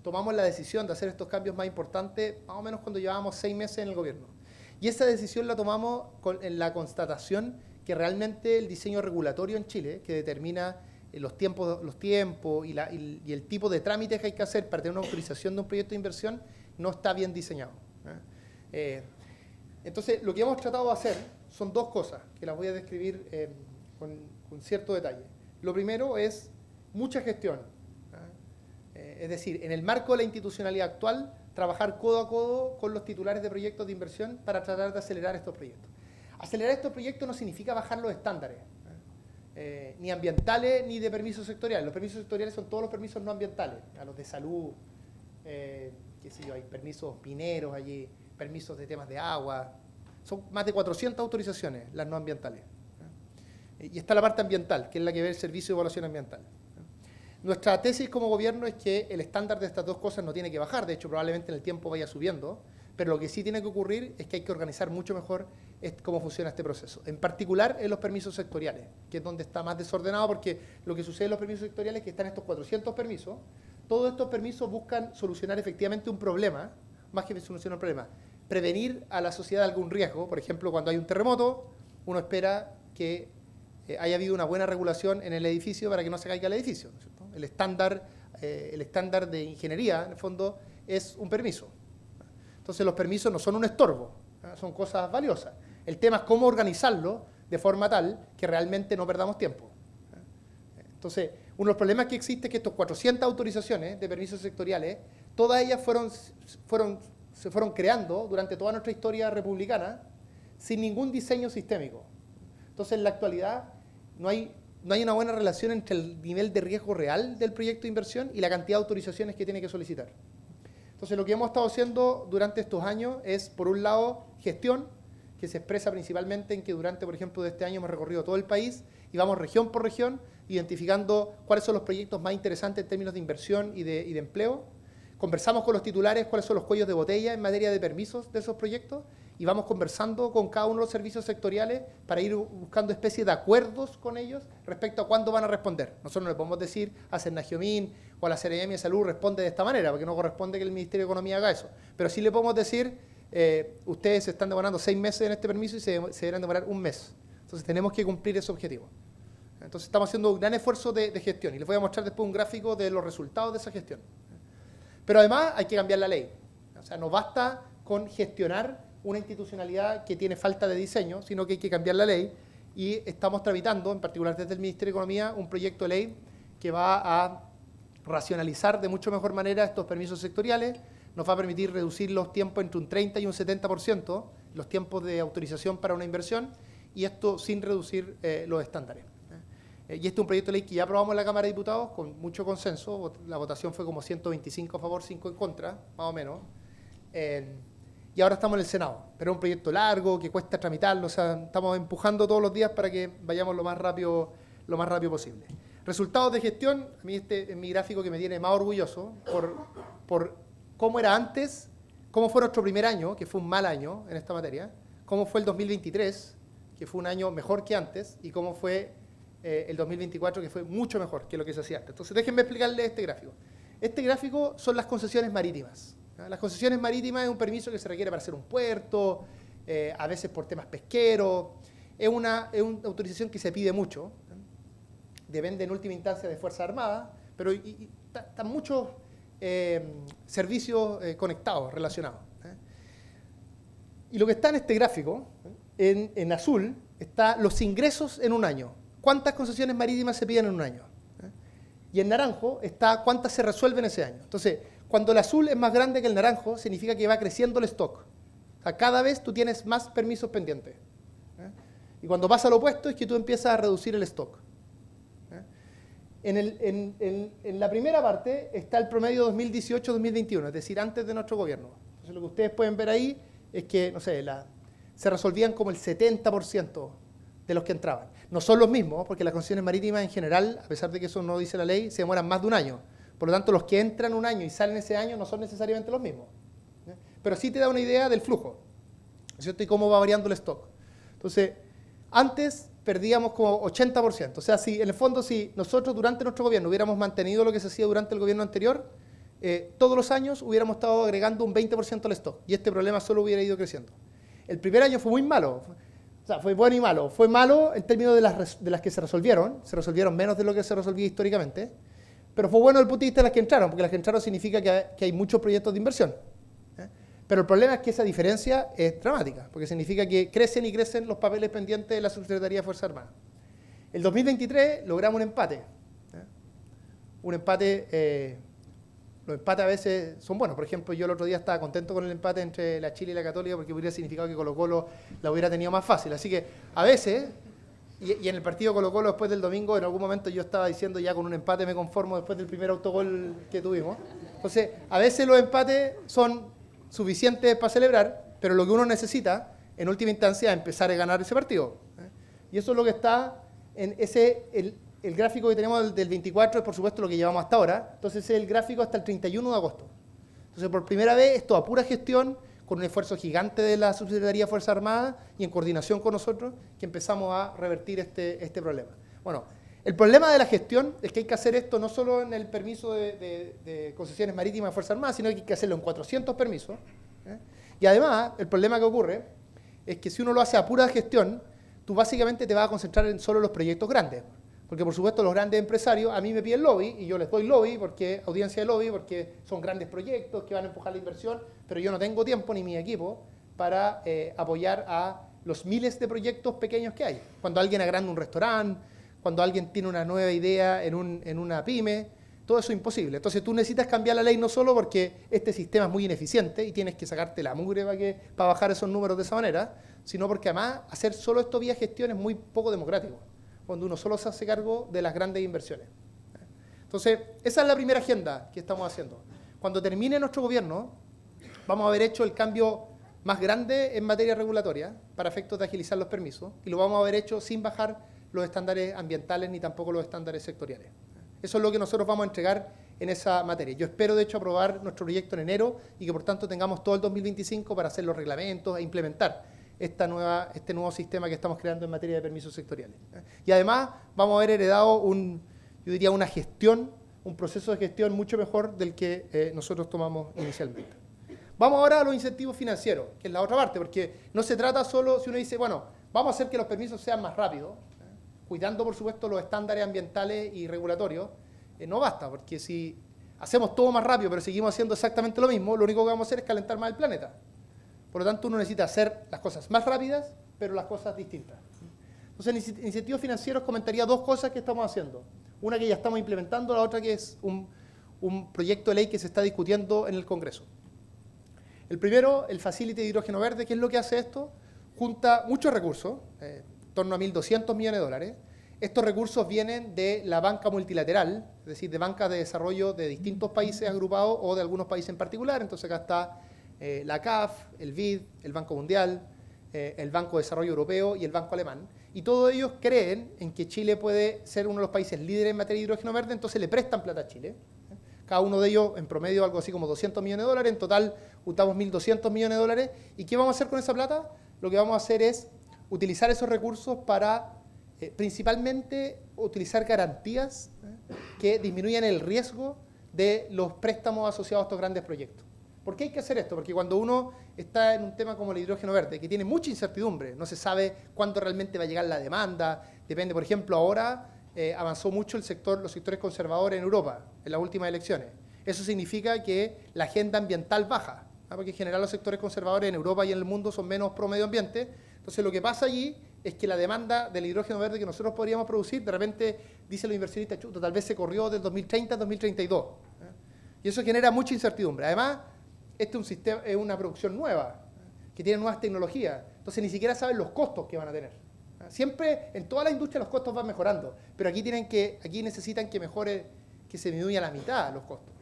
tomamos la decisión de hacer estos cambios más importantes, más o menos cuando llevábamos 6 meses en el gobierno. Y esa decisión la tomamos en la constatación que realmente el diseño regulatorio en Chile, que determina los tiempos y el tipo de trámites que hay que hacer para tener una autorización de un proyecto de inversión, no está bien diseñado. Entonces, lo que hemos tratado de hacer son 2 cosas, que las voy a describir con cierto detalle. Lo primero es mucha gestión. Es decir, en el marco de la institucionalidad actual, trabajar codo a codo con los titulares de proyectos de inversión para tratar de acelerar estos proyectos. Acelerar estos proyectos no significa bajar los estándares, ni ambientales ni de permisos sectoriales. Los permisos sectoriales son todos los permisos no ambientales, a los de salud, qué sé yo, hay permisos mineros allí, permisos de temas de agua. Son más de 400 autorizaciones las no ambientales. Y está la parte ambiental, que es la que ve el Servicio de Evaluación Ambiental. Nuestra tesis como gobierno es que el estándar de estas 2 cosas no tiene que bajar, de hecho probablemente en el tiempo vaya subiendo, pero lo que sí tiene que ocurrir es que hay que organizar mucho mejor cómo funciona este proceso. En particular en los permisos sectoriales, que es donde está más desordenado, porque lo que sucede en los permisos sectoriales es que están estos 400 permisos, todos estos permisos buscan solucionar efectivamente un problema, más que solucionar un problema, prevenir a la sociedad algún riesgo. Por ejemplo, cuando hay un terremoto, uno espera que haya habido una buena regulación en el edificio para que no se caiga el edificio, ¿no es cierto? El estándar de ingeniería, en el fondo, es un permiso. Entonces, los permisos no son un estorbo, son cosas valiosas. El tema es cómo organizarlo de forma tal que realmente no perdamos tiempo. Entonces, uno de los problemas que existe es que estos 400 autorizaciones de permisos sectoriales, todas ellas se fueron creando durante toda nuestra historia republicana sin ningún diseño sistémico. Entonces, en la actualidad, no hay una buena relación entre el nivel de riesgo real del proyecto de inversión y la cantidad de autorizaciones que tiene que solicitar. Entonces, lo que hemos estado haciendo durante estos años es, por un lado, gestión, que se expresa principalmente en que durante, por ejemplo, de este año hemos recorrido todo el país y vamos región por región, identificando cuáles son los proyectos más interesantes en términos de inversión y de empleo. Conversamos con los titulares cuáles son los cuellos de botella en materia de permisos de esos proyectos, y vamos conversando con cada uno de los servicios sectoriales para ir buscando especies de acuerdos con ellos respecto a cuándo van a responder. Nosotros no le podemos decir a Sennagiomín o a la Seremi de Salud responde de esta manera, porque no corresponde que el Ministerio de Economía haga eso. Pero sí le podemos decir, ustedes se están demorando 6 meses en este permiso y se deberán demorar 1 mes. Entonces tenemos que cumplir ese objetivo. Entonces estamos haciendo un gran esfuerzo de gestión, y les voy a mostrar después un gráfico de los resultados de esa gestión. Pero además hay que cambiar la ley. O sea, no basta con gestionar una institucionalidad que tiene falta de diseño, sino que hay que cambiar la ley, y estamos tramitando, en particular desde el Ministerio de Economía, un proyecto de ley que va a racionalizar de mucho mejor manera estos permisos sectoriales, nos va a permitir reducir los tiempos entre un 30 y un 70%, los tiempos de autorización para una inversión, y esto sin reducir los estándares. Y este es un proyecto de ley que ya aprobamos en la Cámara de Diputados con mucho consenso. La votación fue como 125 a favor, 5 en contra, más o menos. Y ahora estamos en el Senado. Pero es un proyecto largo, que cuesta tramitarlo. O sea, estamos empujando todos los días para que vayamos lo más rápido posible. Resultados de gestión, a mí este es mi gráfico que me tiene más orgulloso por cómo era antes, cómo fue nuestro primer año, que fue un mal año en esta materia, cómo fue el 2023, que fue un año mejor que antes, y cómo fue el 2024, que fue mucho mejor que lo que se hacía antes. Entonces, déjenme explicarles este gráfico. Este gráfico son las concesiones marítimas. Las concesiones marítimas es un permiso que se requiere para hacer un puerto, a veces por temas pesqueros. Es una autorización que se pide mucho. Depende en última instancia de Fuerzas Armadas, pero están muchos servicios conectados, relacionados. Y lo que está en este gráfico, en azul, está los ingresos en un año. ¿Cuántas concesiones marítimas se piden en un año? Y en naranjo está cuántas se resuelven ese año. Entonces, cuando el azul es más grande que el naranjo, significa que va creciendo el stock. O sea, cada vez tú tienes más permisos pendientes. Y cuando pasa lo opuesto es que tú empiezas a reducir el stock. En la primera parte está el promedio 2018-2021, es decir, antes de nuestro gobierno. Entonces, lo que ustedes pueden ver ahí es que, no sé, se resolvían como el 70% de los que entraban. No son los mismos, porque las concesiones marítimas en general, a pesar de que eso no dice la ley, se demoran más de un año. Por lo tanto, los que entran un año y salen ese año no son necesariamente los mismos. Pero sí te da una idea del flujo, ¿cierto? Y cómo va variando el stock. Entonces, antes perdíamos como 80%. O sea, si en el fondo, si nosotros durante nuestro gobierno hubiéramos mantenido lo que se hacía durante el gobierno anterior, todos los años hubiéramos estado agregando un 20% al stock. Y este problema solo hubiera ido creciendo. El primer año fue muy malo. O sea, fue bueno y malo. Fue malo en términos de las que se resolvieron menos de lo que se resolvía históricamente, pero fue bueno desde el punto de vista de las que entraron, porque las que entraron significa que hay muchos proyectos de inversión. Pero el problema es que esa diferencia es dramática, porque significa que crecen y crecen los papeles pendientes de la Subsecretaría de Fuerzas Armadas. El 2023 logramos un empate. Un empate, los empates a veces son buenos. Por ejemplo, yo el otro día estaba contento con el empate entre la Chile y la Católica porque hubiera significado que Colo-Colo la hubiera tenido más fácil. Así que a veces, y en el partido Colo-Colo después del domingo, en algún momento yo estaba diciendo ya con un empate me conformo después del primer autogol que tuvimos. Entonces, a veces los empates son suficientes para celebrar, pero lo que uno necesita en última instancia es empezar a ganar ese partido. Y eso es lo que está en el gráfico que tenemos del 24, es por supuesto lo que llevamos hasta ahora. Entonces ese es el gráfico hasta el 31 de agosto. Entonces por primera vez esto a pura gestión, con un esfuerzo gigante de la Subsecretaría de Fuerzas Armadas y en coordinación con nosotros, que empezamos a revertir este problema. Bueno, el problema de la gestión es que hay que hacer esto no solo en el permiso de concesiones marítimas de Fuerzas Armadas, sino que hay que hacerlo en 400 permisos. Y además, el problema que ocurre es que si uno lo hace a pura gestión, tú básicamente te vas a concentrar en solo los proyectos grandes. Porque, por supuesto, los grandes empresarios a mí me piden lobby y yo les doy lobby, porque audiencia de lobby, porque son grandes proyectos que van a empujar la inversión, pero yo no tengo tiempo ni mi equipo para apoyar a los miles de proyectos pequeños que hay. Cuando alguien agranda un restaurante, cuando alguien tiene una nueva idea en una pyme, todo eso es imposible. Entonces tú necesitas cambiar la ley no solo porque este sistema es muy ineficiente y tienes que sacarte la mugre para bajar esos números de esa manera, sino porque además hacer solo esto vía gestión es muy poco democrático, cuando uno solo se hace cargo de las grandes inversiones. Entonces, esa es la primera agenda que estamos haciendo. Cuando termine nuestro gobierno, vamos a haber hecho el cambio más grande en materia regulatoria para efectos de agilizar los permisos y lo vamos a haber hecho sin bajar los estándares ambientales ni tampoco los estándares sectoriales. Eso es lo que nosotros vamos a entregar en esa materia. Yo espero, de hecho, aprobar nuestro proyecto en enero y que, por tanto, tengamos todo el 2025 para hacer los reglamentos e implementar este nuevo sistema que estamos creando en materia de permisos sectoriales. Y además vamos a haber heredado una gestión, un proceso de gestión mucho mejor del que nosotros tomamos inicialmente. Vamos ahora a los incentivos financieros, que es la otra parte, porque no se trata solo, si uno dice, bueno, vamos a hacer que los permisos sean más rápidos, cuidando, por supuesto, los estándares ambientales y regulatorios, no basta, porque si hacemos todo más rápido, pero seguimos haciendo exactamente lo mismo, lo único que vamos a hacer es calentar más el planeta. Por lo tanto, uno necesita hacer las cosas más rápidas, pero las cosas distintas. Entonces, en incentivos financieros comentaría dos cosas que estamos haciendo. Una que ya estamos implementando, la otra que es un proyecto de ley que se está discutiendo en el Congreso. El primero, el Facility de Hidrógeno Verde. ¿Qué es lo que hace esto? Junta muchos recursos, en torno a 1.200 millones de dólares, Estos recursos vienen de la banca multilateral, es decir, de bancas de desarrollo de distintos países agrupados o de algunos países en particular. Entonces acá está la CAF, el BID, el Banco Mundial, el Banco de Desarrollo Europeo y el Banco Alemán. Y todos ellos creen en que Chile puede ser uno de los países líderes en materia de hidrógeno verde, entonces le prestan plata a Chile. Cada uno de ellos, en promedio, algo así como 200 millones de dólares. En total, juntamos 1.200 millones de dólares. ¿Y qué vamos a hacer con esa plata? Lo que vamos a hacer es utilizar esos recursos para, principalmente, utilizar garantías que disminuyan el riesgo de los préstamos asociados a estos grandes proyectos. ¿Por qué hay que hacer esto? Porque cuando uno está en un tema como el hidrógeno verde, que tiene mucha incertidumbre, no se sabe cuándo realmente va a llegar la demanda, depende, por ejemplo, ahora avanzó mucho los sectores conservadores en Europa en las últimas elecciones. Eso significa que la agenda ambiental baja, porque en general los sectores conservadores en Europa y en el mundo son menos pro medio ambiente. Entonces lo que pasa allí es que la demanda del hidrógeno verde que nosotros podríamos producir, de repente, dicen los inversionistas, chuta, tal vez se corrió del 2030 al 2032. Y eso genera mucha incertidumbre. Además, este es una producción nueva, que tiene nuevas tecnologías. Entonces ni siquiera saben los costos que van a tener. Siempre, en toda la industria los costos van mejorando, pero aquí necesitan que mejore, que se disminuya a la mitad los costos.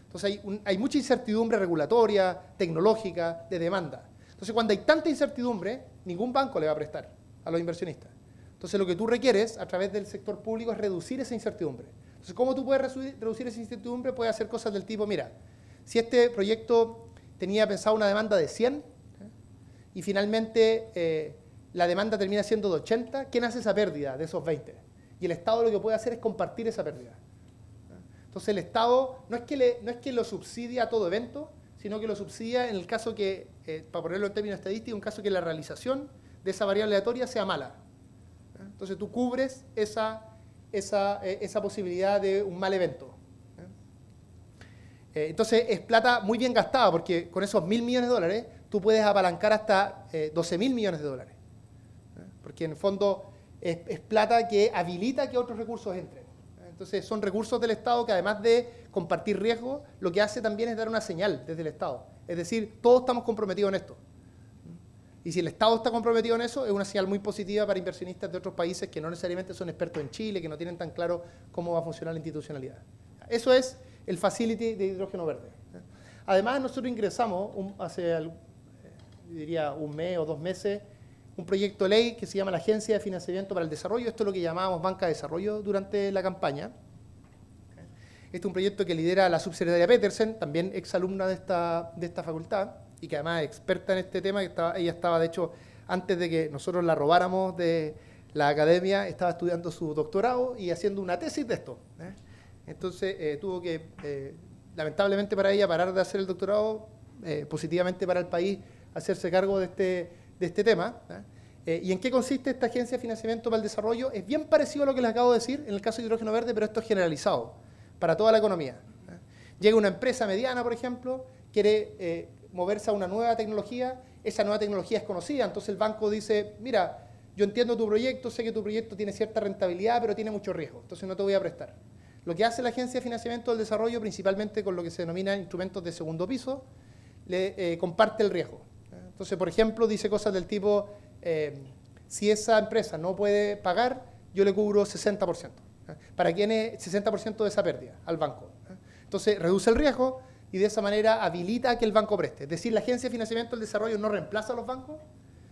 Entonces hay mucha incertidumbre regulatoria, tecnológica, de demanda. Entonces cuando hay tanta incertidumbre, ningún banco le va a prestar a los inversionistas. Entonces lo que tú requieres a través del sector público es reducir esa incertidumbre. Entonces, ¿cómo tú puedes reducir esa incertidumbre? Puedes hacer cosas del tipo, mira, si este proyecto tenía pensado una demanda de 100 y finalmente la demanda termina siendo de 80, ¿quién hace esa pérdida de esos 20? Y el Estado lo que puede hacer es compartir esa pérdida. Entonces el Estado no es que lo subsidia a todo evento, sino que lo subsidia en el caso que, para ponerlo en términos estadísticos, en caso que la realización de esa variable aleatoria sea mala. Entonces tú cubres esa posibilidad de un mal evento. Entonces es plata muy bien gastada, porque con esos 1.000 millones de dólares tú puedes apalancar hasta 12.000 millones de dólares. Porque en el fondo es plata que habilita que otros recursos entren. Entonces son recursos del Estado que, además de compartir riesgo, lo que hace también es dar una señal desde el Estado. Es decir, todos estamos comprometidos en esto. Y si el Estado está comprometido en eso, es una señal muy positiva para inversionistas de otros países que no necesariamente son expertos en Chile, que no tienen tan claro cómo va a funcionar la institucionalidad. Eso es el Facility de hidrógeno verde. Además, nosotros ingresamos hace, diría, un mes o 2 meses, un proyecto de ley que se llama la Agencia de Financiamiento para el Desarrollo. Esto es lo que llamábamos Banca de Desarrollo durante la campaña. Este es un proyecto que lidera la subsecretaria Petersen, también exalumna de esta facultad, y que además es experta en este tema. Ella estaba, de hecho, antes de que nosotros la robáramos de la academia, estaba estudiando su doctorado y haciendo una tesis de esto. Entonces tuvo que, lamentablemente para ella, parar de hacer el doctorado, positivamente para el país, hacerse cargo de este tema. ¿Y en qué consiste esta Agencia de Financiamiento para el Desarrollo? Es bien parecido a lo que les acabo de decir en el caso de hidrógeno verde, pero esto es generalizado para toda la economía. Llega una empresa mediana, por ejemplo, quiere moverse a una nueva tecnología, esa nueva tecnología es conocida, entonces el banco dice, mira, yo entiendo tu proyecto, sé que tu proyecto tiene cierta rentabilidad, pero tiene mucho riesgo, entonces no te voy a prestar. Lo que hace la Agencia de Financiamiento del Desarrollo, principalmente con lo que se denomina instrumentos de segundo piso, le comparte el riesgo. Entonces, por ejemplo, dice cosas del tipo, si esa empresa no puede pagar, yo le cubro 60%. ¿Para quién es 60% de esa pérdida? Al banco. Entonces, reduce el riesgo y de esa manera habilita a que el banco preste. Es decir, la Agencia de Financiamiento del Desarrollo no reemplaza a los bancos,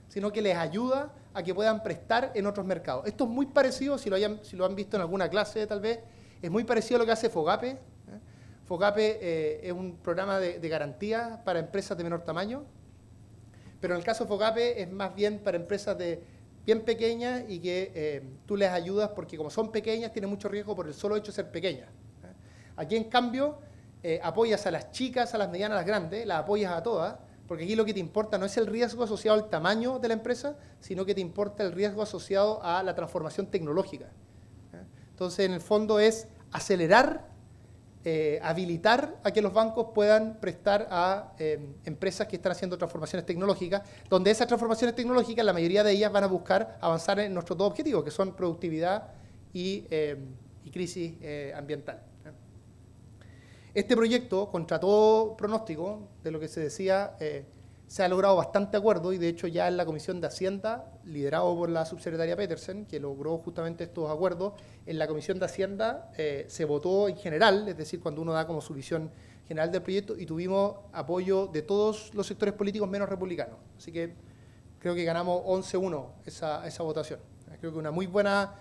sino que les ayuda a que puedan prestar en otros mercados. Esto es muy parecido, si lo han visto en alguna clase tal vez, es muy parecido a lo que hace FOGAPE. FOGAPE es un programa de garantía para empresas de menor tamaño, pero en el caso de FOGAPE es más bien para empresas bien pequeñas y que tú les ayudas porque como son pequeñas tienen mucho riesgo por el solo hecho de ser pequeñas. Aquí en cambio apoyas a las chicas, a las medianas, a las grandes, las apoyas a todas, porque aquí lo que te importa no es el riesgo asociado al tamaño de la empresa, sino que te importa el riesgo asociado a la transformación tecnológica. Entonces, en el fondo es acelerar, habilitar a que los bancos puedan prestar a empresas que están haciendo transformaciones tecnológicas, donde esas transformaciones tecnológicas, la mayoría de ellas van a buscar avanzar en nuestros 2 objetivos, que son productividad y crisis ambiental. Este proyecto, contra todo pronóstico, de lo que se decía, se ha logrado bastante acuerdo y de hecho ya en la Comisión de Hacienda, liderado por la subsecretaria Petersen, que logró justamente estos acuerdos, en la Comisión de Hacienda se votó en general, es decir, cuando uno da como su visión general del proyecto, y tuvimos apoyo de todos los sectores políticos menos republicanos. Así que creo que ganamos 11-1 esa votación. Creo que una muy buena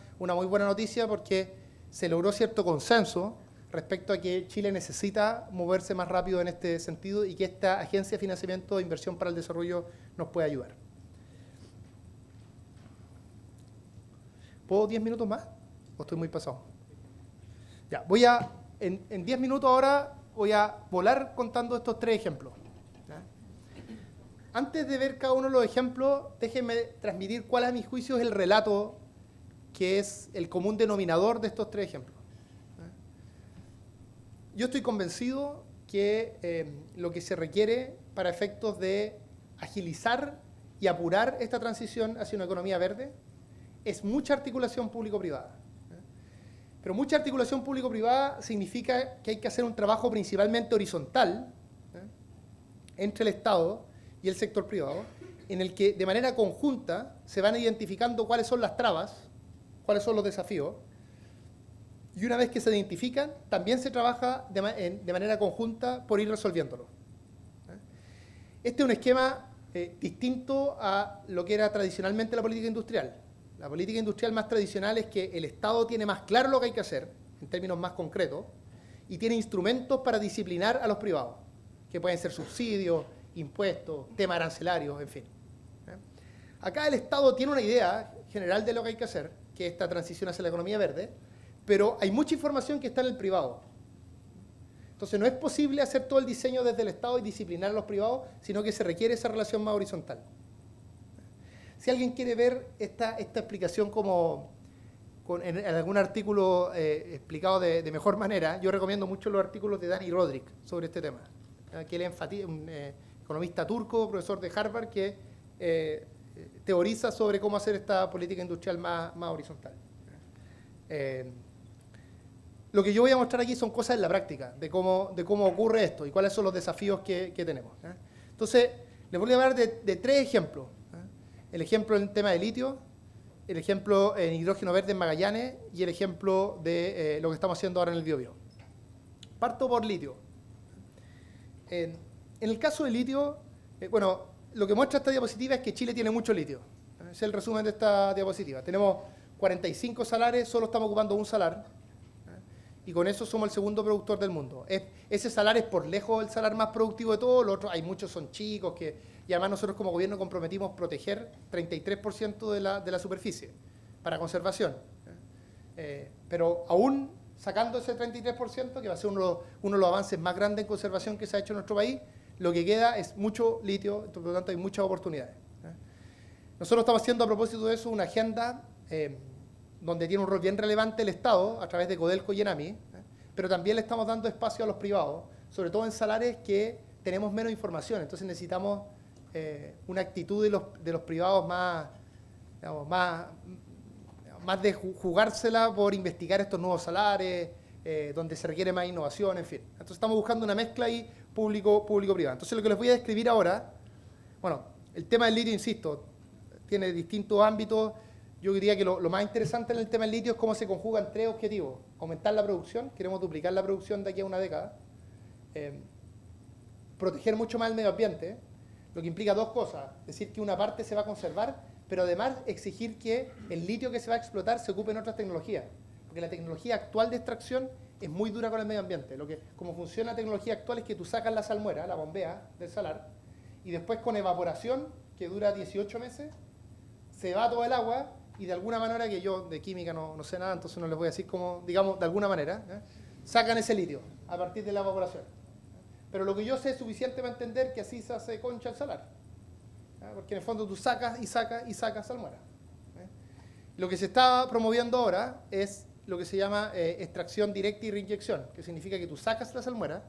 noticia porque se logró cierto consenso respecto a que Chile necesita moverse más rápido en este sentido y que esta Agencia de Financiamiento de Inversión para el Desarrollo nos puede ayudar. ¿Puedo 10 minutos más? ¿O estoy muy pasado? Ya, en 10 minutos ahora voy a volar contando estos 3 ejemplos. ¿Ya? Antes de ver cada uno de los ejemplos, déjenme transmitir cuál a mi juicio es el relato que es el común denominador de estos 3 ejemplos. Yo estoy convencido que lo que se requiere para efectos de agilizar y apurar esta transición hacia una economía verde es mucha articulación público-privada. Pero mucha articulación público-privada significa que hay que hacer un trabajo principalmente horizontal entre el Estado y el sector privado, en el que de manera conjunta se van identificando cuáles son las trabas, cuáles son los desafíos, y una vez que se identifican, también se trabaja de manera conjunta por ir resolviéndolo. Este es un esquema distinto a lo que era tradicionalmente la política industrial. La política industrial más tradicional es que el Estado tiene más claro lo que hay que hacer, en términos más concretos, y tiene instrumentos para disciplinar a los privados, que pueden ser subsidios, impuestos, temas arancelarios, en fin. Acá el Estado tiene una idea general de lo que hay que hacer, que es esta transición hacia la economía verde, pero hay mucha información que está en el privado. Entonces no es posible hacer todo el diseño desde el Estado y disciplinar a los privados, sino que se requiere esa relación más horizontal. Si alguien quiere ver esta explicación en algún artículo explicado de mejor manera, yo recomiendo mucho los artículos de Dani Rodrik sobre este tema. Que él es un economista turco, profesor de Harvard, que teoriza sobre cómo hacer esta política industrial más horizontal. Lo que yo voy a mostrar aquí son cosas en la práctica, de cómo ocurre esto y cuáles son los desafíos que tenemos. Entonces, les voy a hablar de 3 ejemplos. El ejemplo en el tema de litio, el ejemplo en hidrógeno verde en Magallanes y el ejemplo de lo que estamos haciendo ahora en el Biobío. Parto por litio. En el caso de litio, lo que muestra esta diapositiva es que Chile tiene mucho litio. Ese es el resumen de esta diapositiva. Tenemos 45 salares, solo estamos ocupando un salar. Y con eso somos el segundo productor del mundo. Ese salar es por lejos el salar más productivo de todos, los otros, hay muchos son chicos, y además nosotros como gobierno comprometimos proteger 33% de la superficie para conservación. Pero aún sacando ese 33%, que va a ser uno de los avances más grandes en conservación que se ha hecho en nuestro país, lo que queda es mucho litio, por lo tanto hay muchas oportunidades. Nosotros estamos haciendo a propósito de eso una agenda donde tiene un rol bien relevante el Estado, a través de Codelco y Enami, pero también le estamos dando espacio a los privados, sobre todo en salares que tenemos menos información. Entonces necesitamos una actitud de los privados más de jugársela por investigar estos nuevos salares, donde se requiere más innovación, en fin. Entonces estamos buscando una mezcla ahí público-privada. Entonces lo que les voy a describir ahora, el tema del litio, insisto, tiene distintos ámbitos. Yo diría que lo más interesante en el tema del litio es cómo se conjugan 3 objetivos. Aumentar la producción, queremos duplicar la producción de aquí a una década. Proteger mucho más el medio ambiente, lo que implica 2 cosas. Decir que una parte se va a conservar, pero además exigir que el litio que se va a explotar se ocupe en otras tecnologías. Porque la tecnología actual de extracción es muy dura con el medio ambiente. Como funciona la tecnología actual es que tú sacas la salmuera, la bombea del salar, y después con evaporación, que dura 18 meses, se va todo el agua, y de alguna manera, que yo de química no sé nada, entonces no les voy a decir cómo, digamos, de alguna manera, sacan ese litio a partir de la evaporación. Pero lo que yo sé es suficiente para entender que así se hace concha el salar. Porque en el fondo tú sacas y sacas salmuera. Lo que se está promoviendo ahora es lo que se llama extracción directa y reinyección, que significa que tú sacas la salmuera,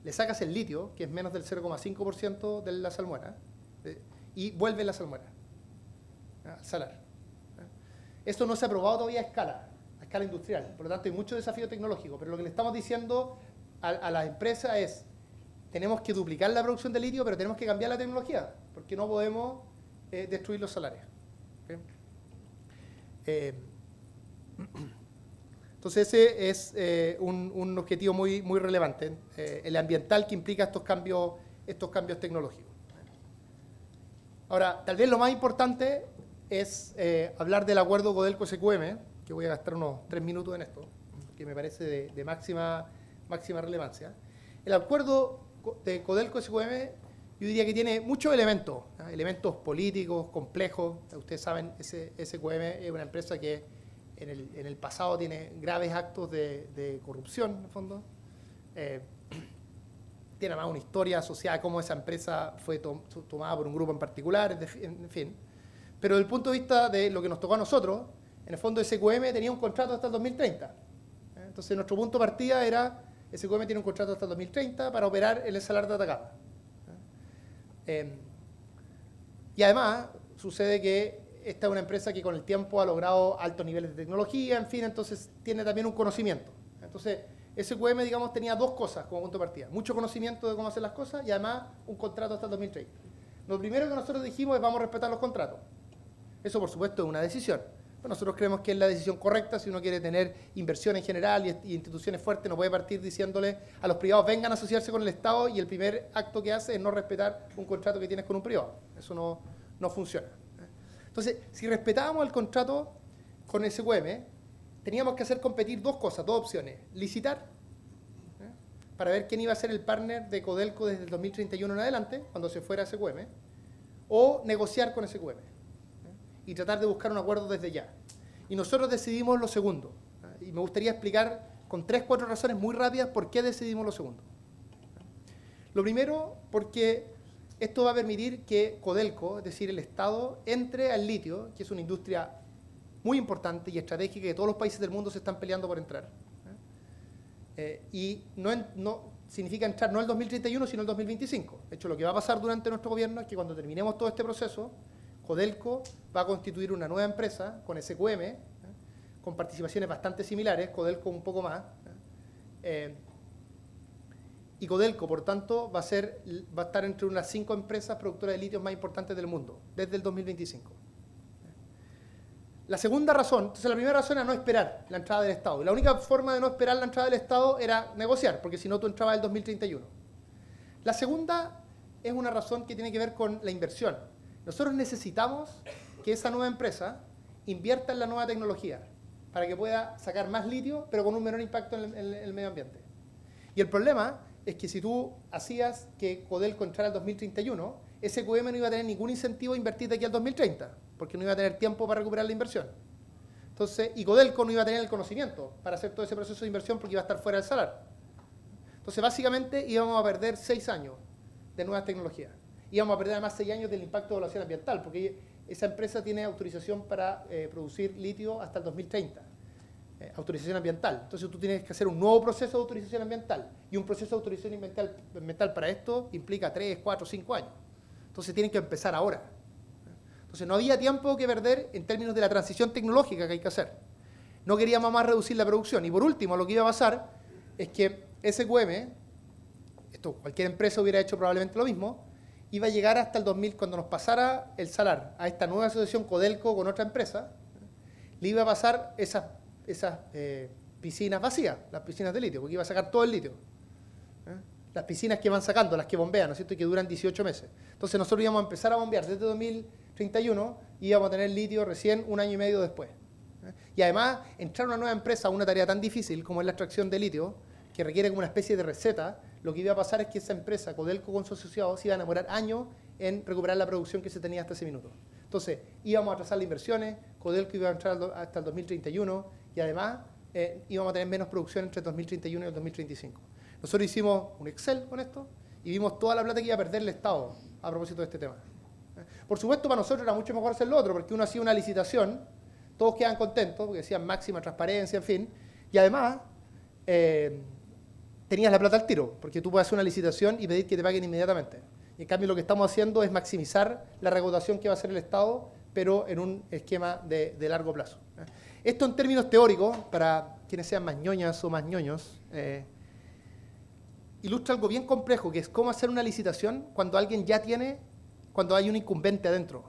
le sacas el litio, que es menos del 0,5% de la salmuera, y vuelves la salmuera al salar. Esto no se ha probado todavía a escala industrial, por lo tanto hay mucho desafío tecnológico, pero lo que le estamos diciendo a las empresas es, tenemos que duplicar la producción de litio, pero tenemos que cambiar la tecnología, porque no podemos destruir los salares. ¿Okay? Entonces ese es un objetivo muy, muy relevante, el ambiental que implica estos cambios tecnológicos. Ahora, tal vez lo más importante es hablar del acuerdo Codelco-SQM, que voy a gastar unos 3 minutos en esto, que me parece de máxima relevancia. El acuerdo de Codelco-SQM, yo diría que tiene muchos elementos, ¿no? Elementos políticos, complejos. Ustedes saben, SQM es una empresa que en el pasado tiene graves actos de corrupción, en el fondo. Tiene además una historia asociada a cómo esa empresa fue tomada por un grupo en particular, en fin. Pero desde el punto de vista de lo que nos tocó a nosotros, en el fondo SQM tenía un contrato hasta el 2030. Entonces nuestro punto de partida era, SQM tiene un contrato hasta el 2030 para operar en el Salar de Atacama. Y además sucede que esta es una empresa que con el tiempo ha logrado altos niveles de tecnología, en fin, entonces tiene también un conocimiento. Entonces SQM, digamos, tenía dos cosas como punto de partida. Mucho conocimiento de cómo hacer las cosas y además un contrato hasta el 2030. Lo primero que nosotros dijimos es vamos a respetar los contratos. Eso, por supuesto, es una decisión. Pero nosotros creemos que es la decisión correcta si uno quiere tener inversión en general y instituciones fuertes. No puede partir diciéndole a los privados vengan a asociarse con el Estado y el primer acto que hace es no respetar un contrato que tienes con un privado. Eso no funciona. Entonces, si respetábamos el contrato con SQM, teníamos que hacer competir dos cosas, dos opciones. Licitar, para ver quién iba a ser el partner de Codelco desde el 2031 en adelante, cuando se fuera SQM, o negociar con SQM y tratar de buscar un acuerdo desde ya. Y nosotros decidimos lo segundo. Y me gustaría explicar con 3 o 4 razones muy rápidas por qué decidimos lo segundo. Lo primero, porque esto va a permitir que Codelco, es decir, el Estado, entre al litio, que es una industria muy importante y estratégica que todos los países del mundo se están peleando por entrar. Y no significa entrar no el 2031, sino el 2025. De hecho, lo que va a pasar durante nuestro gobierno es que cuando terminemos todo este proceso, Codelco va a constituir una nueva empresa con SQM, con participaciones bastante similares, Codelco un poco más. Y Codelco, por tanto, va a estar entre unas 5 empresas productoras de litio más importantes del mundo, desde el 2025. La segunda razón, entonces la primera razón era no esperar la entrada del Estado. Y la única forma de no esperar la entrada del Estado era negociar, porque si no tú entrabas el 2031. La segunda es una razón que tiene que ver con la inversión. Nosotros necesitamos que esa nueva empresa invierta en la nueva tecnología para que pueda sacar más litio, pero con un menor impacto en el medio ambiente. Y el problema es que si tú hacías que Codelco entrara al 2031, SQM no iba a tener ningún incentivo a invertir de aquí al 2030, porque no iba a tener tiempo para recuperar la inversión. Entonces, y Codelco no iba a tener el conocimiento para hacer todo ese proceso de inversión porque iba a estar fuera del salar. Entonces, básicamente íbamos a perder 6 años de nuevas tecnologías. Íbamos a perder además 6 años del impacto de evaluación ambiental, porque esa empresa tiene autorización para producir litio hasta el 2030. Autorización ambiental. Entonces tú tienes que hacer un nuevo proceso de autorización ambiental. Y un proceso de autorización ambiental para esto implica 3, 4, 5 años. Entonces tienen que empezar ahora. Entonces no había tiempo que perder en términos de la transición tecnológica que hay que hacer. No queríamos más reducir la producción. Y por último, lo que iba a pasar es que SQM, cualquier empresa hubiera hecho probablemente lo mismo, iba a llegar hasta el 2000, cuando nos pasara el salar a esta nueva asociación Codelco con otra empresa, le iba a pasar esas piscinas vacías, las piscinas de litio, porque iba a sacar todo el litio. Las piscinas que van sacando, las que bombean, ¿no es cierto?, y que duran 18 meses. Entonces nosotros íbamos a empezar a bombear desde 2031 y íbamos a tener litio recién 1 año y medio después. Y además, entrar a una nueva empresa a una tarea tan difícil como es la extracción de litio, que requiere como una especie de receta, lo que iba a pasar es que esa empresa, Codelco con sus asociados, se iban a demorar años en recuperar la producción que se tenía hasta ese minuto. Entonces, íbamos a atrasar las inversiones, Codelco iba a entrar hasta el 2031 y además íbamos a tener menos producción entre el 2031 y el 2035. Nosotros hicimos un Excel con esto y vimos toda la plata que iba a perder el Estado a propósito de este tema. Por supuesto, para nosotros era mucho mejor hacer lo otro, porque uno hacía una licitación, todos quedan contentos, porque decían máxima transparencia, en fin, y además tenías la plata al tiro, porque tú puedes hacer una licitación y pedir que te paguen inmediatamente. Y en cambio lo que estamos haciendo es maximizar la recaudación que va a hacer el Estado, pero en un esquema de largo plazo. Esto en términos teóricos, para quienes sean más ñoñas o más ñoños, ilustra algo bien complejo, que es cómo hacer una licitación cuando alguien ya tiene, cuando hay un incumbente adentro.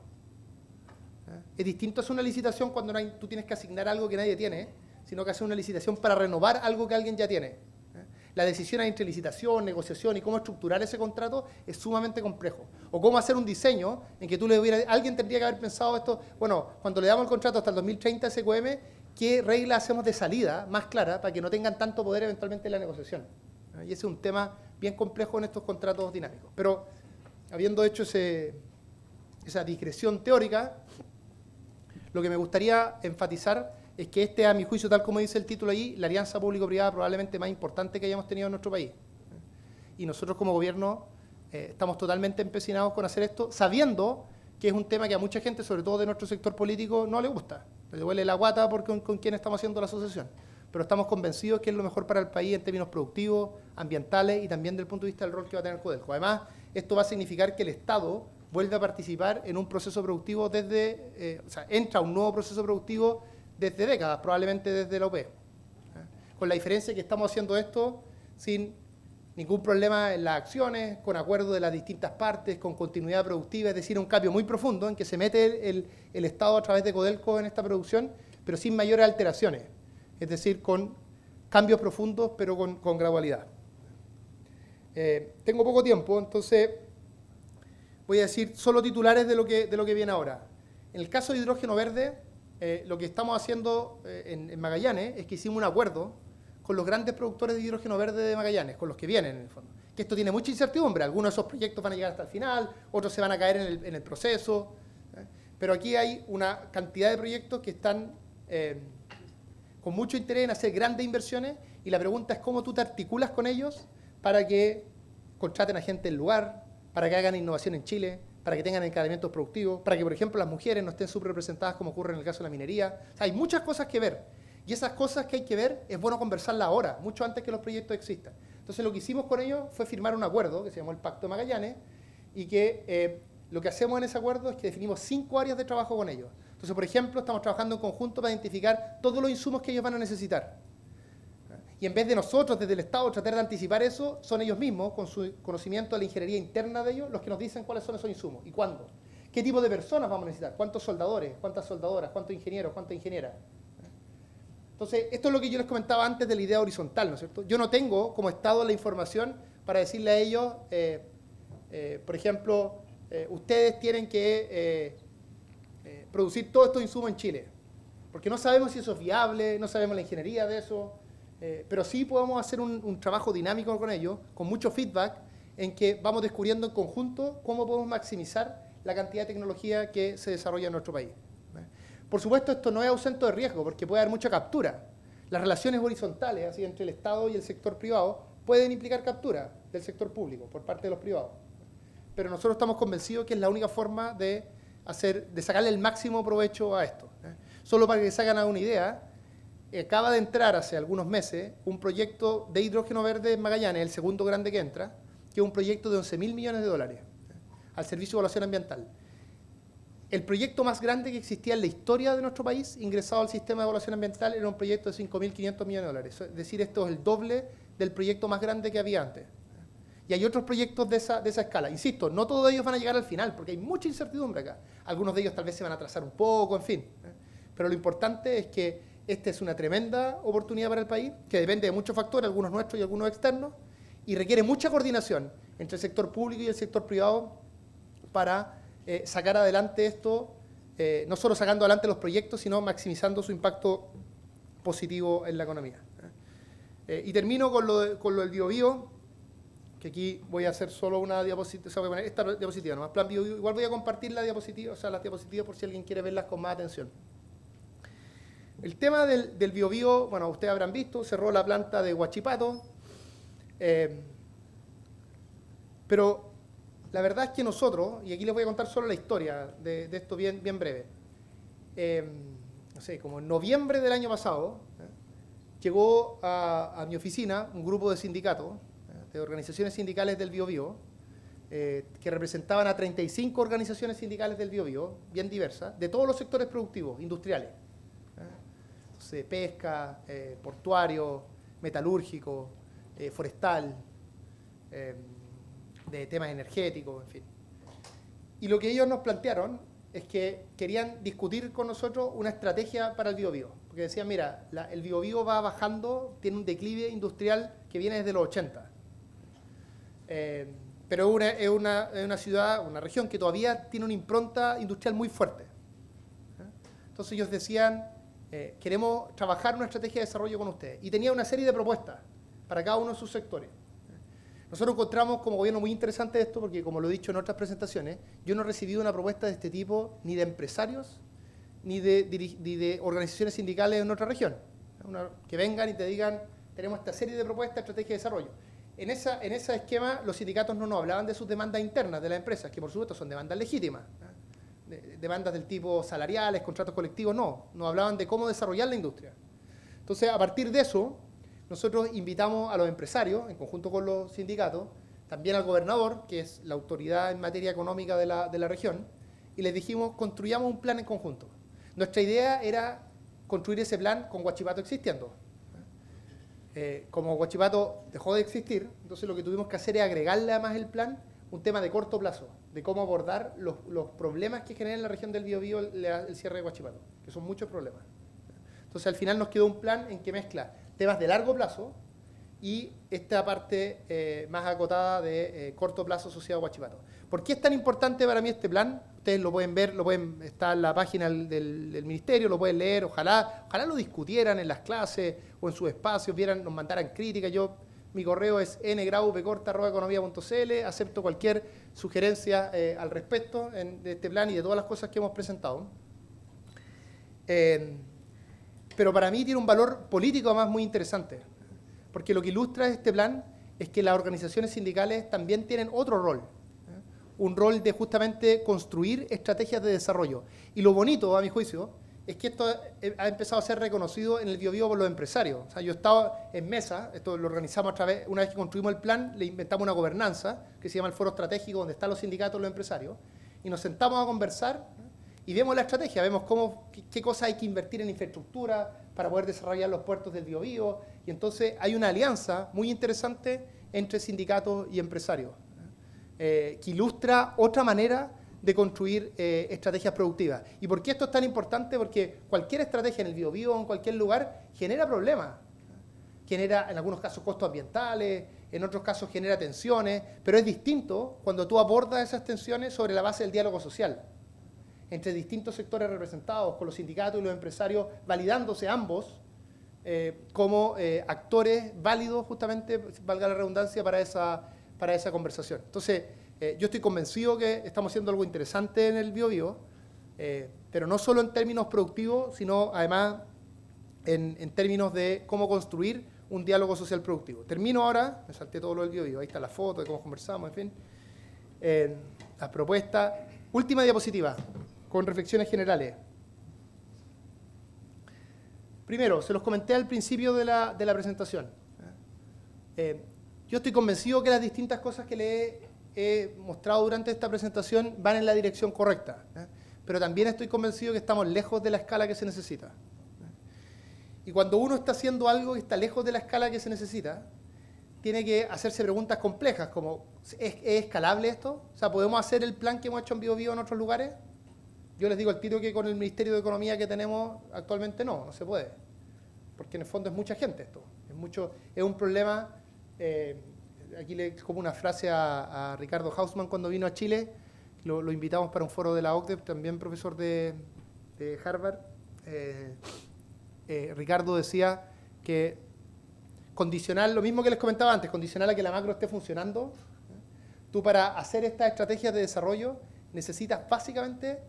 Es distinto hacer una licitación cuando tú tienes que asignar algo que nadie tiene, sino que hacer una licitación para renovar algo que alguien ya tiene. La decisión entre licitación, negociación y cómo estructurar ese contrato es sumamente complejo. O cómo hacer un diseño en que alguien tendría que haber pensado esto, bueno, cuando le damos el contrato hasta el 2030 a SQM, ¿qué regla hacemos de salida más clara para que no tengan tanto poder eventualmente en la negociación? Y ese es un tema bien complejo en estos contratos dinámicos. Pero habiendo hecho esa digresión teórica, lo que me gustaría enfatizar es que a mi juicio, tal como dice el título ahí, la alianza público-privada probablemente más importante que hayamos tenido en nuestro país. Y nosotros como gobierno estamos totalmente empecinados con hacer esto, sabiendo que es un tema que a mucha gente, sobre todo de nuestro sector político, no le gusta. Le duele la guata con quién estamos haciendo la asociación. Pero estamos convencidos que es lo mejor para el país en términos productivos, ambientales y también desde el punto de vista del rol que va a tener Codelco. Además, esto va a significar que el Estado vuelve a participar en un proceso productivo entra a un nuevo proceso productivo desde décadas, probablemente desde la OPE. Con la diferencia que estamos haciendo esto sin ningún problema en las acciones, con acuerdo de las distintas partes, con continuidad productiva, es decir, un cambio muy profundo en que se mete el Estado a través de Codelco en esta producción, pero sin mayores alteraciones, es decir, con cambios profundos, pero con gradualidad. Tengo poco tiempo, entonces voy a decir solo titulares de lo que viene ahora. En el caso de hidrógeno verde, lo que estamos haciendo en Magallanes es que hicimos un acuerdo con los grandes productores de hidrógeno verde de Magallanes, con los que vienen en el fondo. Que esto tiene mucha incertidumbre, algunos de esos proyectos van a llegar hasta el final, otros se van a caer en el proceso, pero aquí hay una cantidad de proyectos que están con mucho interés en hacer grandes inversiones y la pregunta es cómo tú te articulas con ellos para que contraten a gente del lugar, para que hagan innovación en Chile, para que tengan encadenamientos productivos, para que, por ejemplo, las mujeres no estén subrepresentadas como ocurre en el caso de la minería. O sea, hay muchas cosas que ver. Y esas cosas que hay que ver es bueno conversarlas ahora, mucho antes que los proyectos existan. Entonces, lo que hicimos con ellos fue firmar un acuerdo que se llamó el Pacto de Magallanes y que lo que hacemos en ese acuerdo es que definimos 5 áreas de trabajo con ellos. Entonces, por ejemplo, estamos trabajando en conjunto para identificar todos los insumos que ellos van a necesitar. Y en vez de nosotros, desde el Estado, tratar de anticipar eso, son ellos mismos, con su conocimiento de la ingeniería interna de ellos, los que nos dicen cuáles son esos insumos y cuándo. ¿Qué tipo de personas vamos a necesitar? ¿Cuántos soldadores? ¿Cuántas soldadoras? ¿Cuántos ingenieros? ¿Cuántas ingenieras? Entonces, esto es lo que yo les comentaba antes de la idea horizontal, ¿no es cierto? Yo no tengo como Estado la información para decirle a ellos, por ejemplo, ustedes tienen que producir todos estos insumos en Chile, porque no sabemos si eso es viable, no sabemos la ingeniería de eso. Pero sí podemos hacer un trabajo dinámico con ellos, con mucho feedback, en que vamos descubriendo en conjunto cómo podemos maximizar la cantidad de tecnología que se desarrolla en nuestro país. Por supuesto, esto no es ausente de riesgo, porque puede haber mucha captura. Las relaciones horizontales, así entre el Estado y el sector privado, pueden implicar captura del sector público por parte de los privados. Pero nosotros estamos convencidos que es la única forma de sacarle el máximo provecho a esto. Solo para que se hagan una idea, acaba de entrar hace algunos meses un proyecto de hidrógeno verde en Magallanes, el segundo grande que entra, que es un proyecto de $11.000 millones al Servicio de Evaluación Ambiental. El proyecto más grande que existía en la historia de nuestro país, ingresado al sistema de evaluación ambiental, era un proyecto de $5.500 millones. Es decir, esto es el doble del proyecto más grande que había antes. Y hay otros proyectos de esa escala. Insisto, no todos ellos van a llegar al final, porque hay mucha incertidumbre acá. Algunos de ellos tal vez se van a atrasar un poco, en fin. Pero lo importante es que esta es una tremenda oportunidad para el país, que depende de muchos factores, algunos nuestros y algunos externos, y requiere mucha coordinación entre el sector público y el sector privado para sacar adelante esto, no solo sacando adelante los proyectos, sino maximizando su impacto positivo en la economía. Y termino con lo del BioBio, que aquí voy a hacer solo una diapositiva, o sea, voy a poner esta diapositiva, nomás plan BioBio. Igual voy a compartir la diapositiva, o sea, las diapositivas por si alguien quiere verlas con más atención. El tema del BioBio, bueno, ustedes habrán visto, cerró la planta de Huachipato, pero la verdad es que nosotros, y aquí les voy a contar solo la historia de esto bien breve, no sé, como en noviembre del año pasado, llegó a mi oficina un grupo de sindicatos, de organizaciones sindicales del BioBio, que representaban a 35 organizaciones sindicales del BioBio, bien diversas, de todos los sectores productivos, industriales. Entonces, pesca, portuario, metalúrgico, forestal, de temas energéticos, en fin. Y lo que ellos nos plantearon es que querían discutir con nosotros una estrategia para el Biobío. Porque decían, mira, el Biobío va bajando, tiene un declive industrial que viene desde los 80. Pero es una ciudad, una región que todavía tiene una impronta industrial muy fuerte. Entonces ellos decían, queremos trabajar una estrategia de desarrollo con ustedes. Y tenía una serie de propuestas para cada uno de sus sectores. Nosotros encontramos como gobierno muy interesante esto porque, como lo he dicho en otras presentaciones, yo no he recibido una propuesta de este tipo ni de empresarios ni de organizaciones sindicales en otra región. Que vengan y te digan, tenemos esta serie de propuestas, estrategia de desarrollo. En ese esquema, los sindicatos no nos hablaban de sus demandas internas de las empresas, que por supuesto son demandas legítimas. Demandas del tipo salariales, contratos colectivos, no. Nos hablaban de cómo desarrollar la industria. Entonces, a partir de eso, nosotros invitamos a los empresarios, en conjunto con los sindicatos, también al gobernador, que es la autoridad en materia económica de la región, y les dijimos, construyamos un plan en conjunto. Nuestra idea era construir ese plan con Huachipato existiendo. Como Huachipato dejó de existir, entonces lo que tuvimos que hacer es agregarle además el plan un tema de corto plazo, de cómo abordar los problemas que genera en la región del Biobío el cierre de Huachipato, que son muchos problemas. Entonces al final nos quedó un plan en que mezcla temas de largo plazo y esta parte más acotada de corto plazo asociado a Huachipato. ¿Por qué es tan importante para mí este plan? Ustedes lo pueden ver, está en la página del ministerio, lo pueden leer, ojalá lo discutieran en las clases o en sus espacios, nos mandaran críticas. Mi correo es ngraupecorta@economia.cl, acepto cualquier sugerencia al respecto de este plan y de todas las cosas que hemos presentado. Pero para mí tiene un valor político además muy interesante, porque lo que ilustra este plan es que las organizaciones sindicales también tienen otro rol, un rol de justamente construir estrategias de desarrollo. Y lo bonito, a mi juicio, es que esto ha empezado a ser reconocido en el Biobío por los empresarios. O sea, yo estaba en mesa, esto lo organizamos una vez que construimos el plan, le inventamos una gobernanza que se llama el Foro Estratégico, donde están los sindicatos y los empresarios, y nos sentamos a conversar y vemos la estrategia, vemos qué cosas hay que invertir en infraestructura para poder desarrollar los puertos del Biobío, y entonces hay una alianza muy interesante entre sindicatos y empresarios, que ilustra otra manera de construir estrategias productivas. ¿Y por qué esto es tan importante? Porque cualquier estrategia en el Biobío o en cualquier lugar genera problemas. Genera, en algunos casos, costos ambientales, en otros casos genera tensiones, pero es distinto cuando tú abordas esas tensiones sobre la base del diálogo social, entre distintos sectores representados, con los sindicatos y los empresarios, validándose ambos como actores válidos, justamente, valga la redundancia, para esa conversación. Entonces, yo estoy convencido que estamos haciendo algo interesante en el Biobío, pero no solo en términos productivos, sino además en términos de cómo construir un diálogo social productivo. Termino ahora, me salté todo lo del Biobío, ahí está la foto de cómo conversamos, en fin. Las propuestas. Última diapositiva, con reflexiones generales. Primero, se los comenté al principio de la presentación. Yo estoy convencido que las distintas cosas que le he mostrado durante esta presentación van en la dirección correcta, pero también estoy convencido que estamos lejos de la escala que se necesita. Y cuando uno está haciendo algo que está lejos de la escala que se necesita, tiene que hacerse preguntas complejas, como ¿es escalable esto? O sea, ¿podemos hacer el plan que hemos hecho en Biobío en otros lugares? Yo les digo al tiro que con el Ministerio de Economía que tenemos actualmente no se puede, porque en el fondo es mucha gente esto, es un problema. Aquí le como una frase a Ricardo Hausmann cuando vino a Chile, lo invitamos para un foro de la OCDE, también profesor de Harvard. Ricardo decía que condicional, lo mismo que les comentaba antes, condicional a que la macro esté funcionando, tú para hacer estas estrategias de desarrollo necesitas básicamente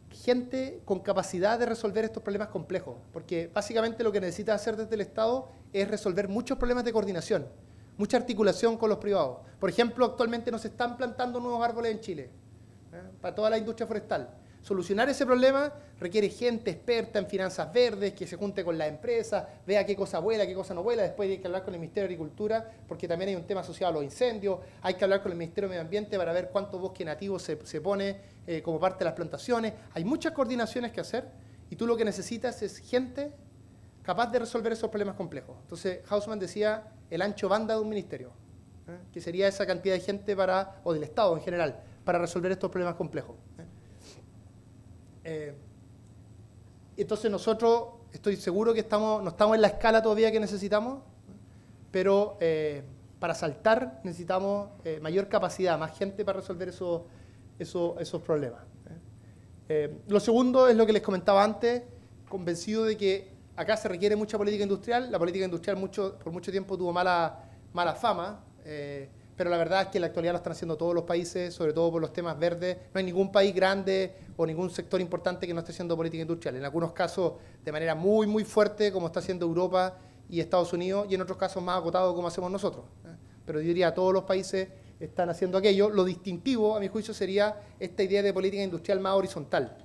gente con capacidad de resolver estos problemas complejos, porque básicamente lo que necesitas hacer desde el Estado es resolver muchos problemas de coordinación, mucha articulación con los privados. Por ejemplo, actualmente no se están plantando nuevos árboles en Chile, para toda la industria forestal. Solucionar ese problema requiere gente experta en finanzas verdes, que se junte con las empresas, vea qué cosa vuela, qué cosa no vuela. Después hay que hablar con el Ministerio de Agricultura, porque también hay un tema asociado a los incendios. Hay que hablar con el Ministerio de Medio Ambiente para ver cuánto bosque nativo se pone como parte de las plantaciones. Hay muchas coordinaciones que hacer y tú lo que necesitas es gente capaz de resolver esos problemas complejos. Entonces, Hausmann decía el ancho banda de un ministerio. que sería esa cantidad de gente o del Estado en general, para resolver estos problemas complejos. Entonces nosotros, estoy seguro que no estamos en la escala todavía que necesitamos, pero para saltar necesitamos mayor capacidad, más gente para resolver esos problemas. Lo segundo es lo que les comentaba antes, convencido de que acá se requiere mucha política industrial. La política industrial por mucho tiempo tuvo mala fama, pero la verdad es que en la actualidad lo están haciendo todos los países, sobre todo por los temas verdes. No hay ningún país grande o ningún sector importante que no esté haciendo política industrial. En algunos casos de manera muy, muy fuerte, como está haciendo Europa y Estados Unidos, y en otros casos más acotado como hacemos nosotros. Pero yo diría todos los países están haciendo aquello. Lo distintivo, a mi juicio, sería esta idea de política industrial más horizontal,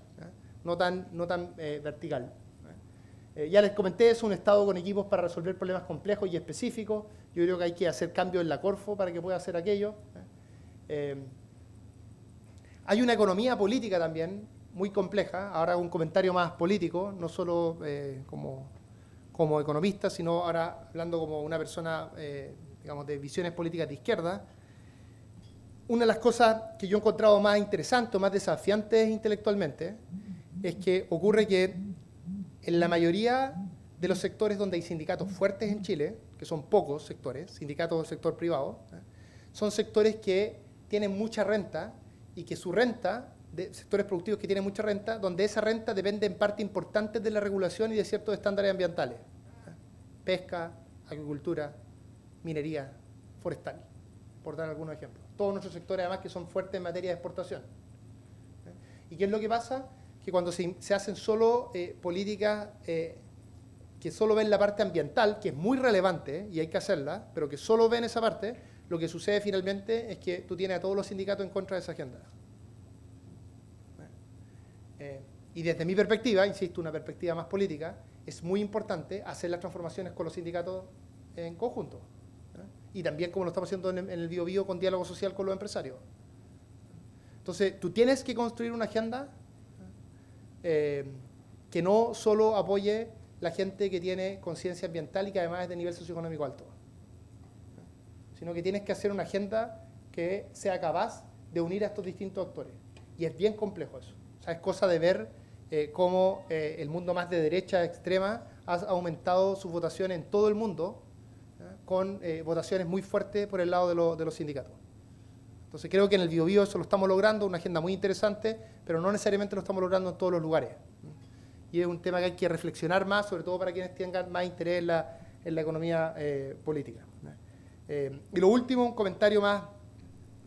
no tan vertical. Ya les comenté, es un Estado con equipos para resolver problemas complejos y específicos. Yo creo que hay que hacer cambios en la Corfo para que pueda hacer aquello. Hay una economía política también muy compleja. Ahora hago un comentario más político, no solo como economista, sino ahora hablando como una persona, digamos, de visiones políticas de izquierda. Una de las cosas que yo he encontrado más interesantes, más desafiantes intelectualmente, es que ocurre que en la mayoría de los sectores donde hay sindicatos fuertes en Chile, que son pocos sectores, sindicatos del sector privado, son sectores que tienen mucha renta y que su renta, de sectores productivos que tienen mucha renta, donde esa renta depende en parte importante de la regulación y de ciertos estándares ambientales. Pesca, agricultura, minería, forestal, por dar algunos ejemplos. Todos nuestros sectores además que son fuertes en materia de exportación. ¿Y qué es lo que pasa? Que cuando se hacen solo políticas que solo ven la parte ambiental, que es muy relevante y hay que hacerla, pero que solo ven esa parte, lo que sucede finalmente es que tú tienes a todos los sindicatos en contra de esa agenda. Y desde mi perspectiva, insisto, una perspectiva más política, es muy importante hacer las transformaciones con los sindicatos en conjunto. Y también como lo estamos haciendo en el Biobío con diálogo social con los empresarios. Entonces, tú tienes que construir una agenda que no solo apoye la gente que tiene conciencia ambiental y que además es de nivel socioeconómico alto, sino que tienes que hacer una agenda que sea capaz de unir a estos distintos actores. Y es bien complejo eso. O sea, es cosa de ver cómo el mundo más de derecha extrema ha aumentado sus votaciones en todo el mundo, con votaciones muy fuertes por el lado de los sindicatos. Entonces creo que en el Biobío eso lo estamos logrando, una agenda muy interesante, pero no necesariamente lo estamos logrando en todos los lugares. Y es un tema que hay que reflexionar más, sobre todo para quienes tengan más interés en la economía política. Y lo último, un comentario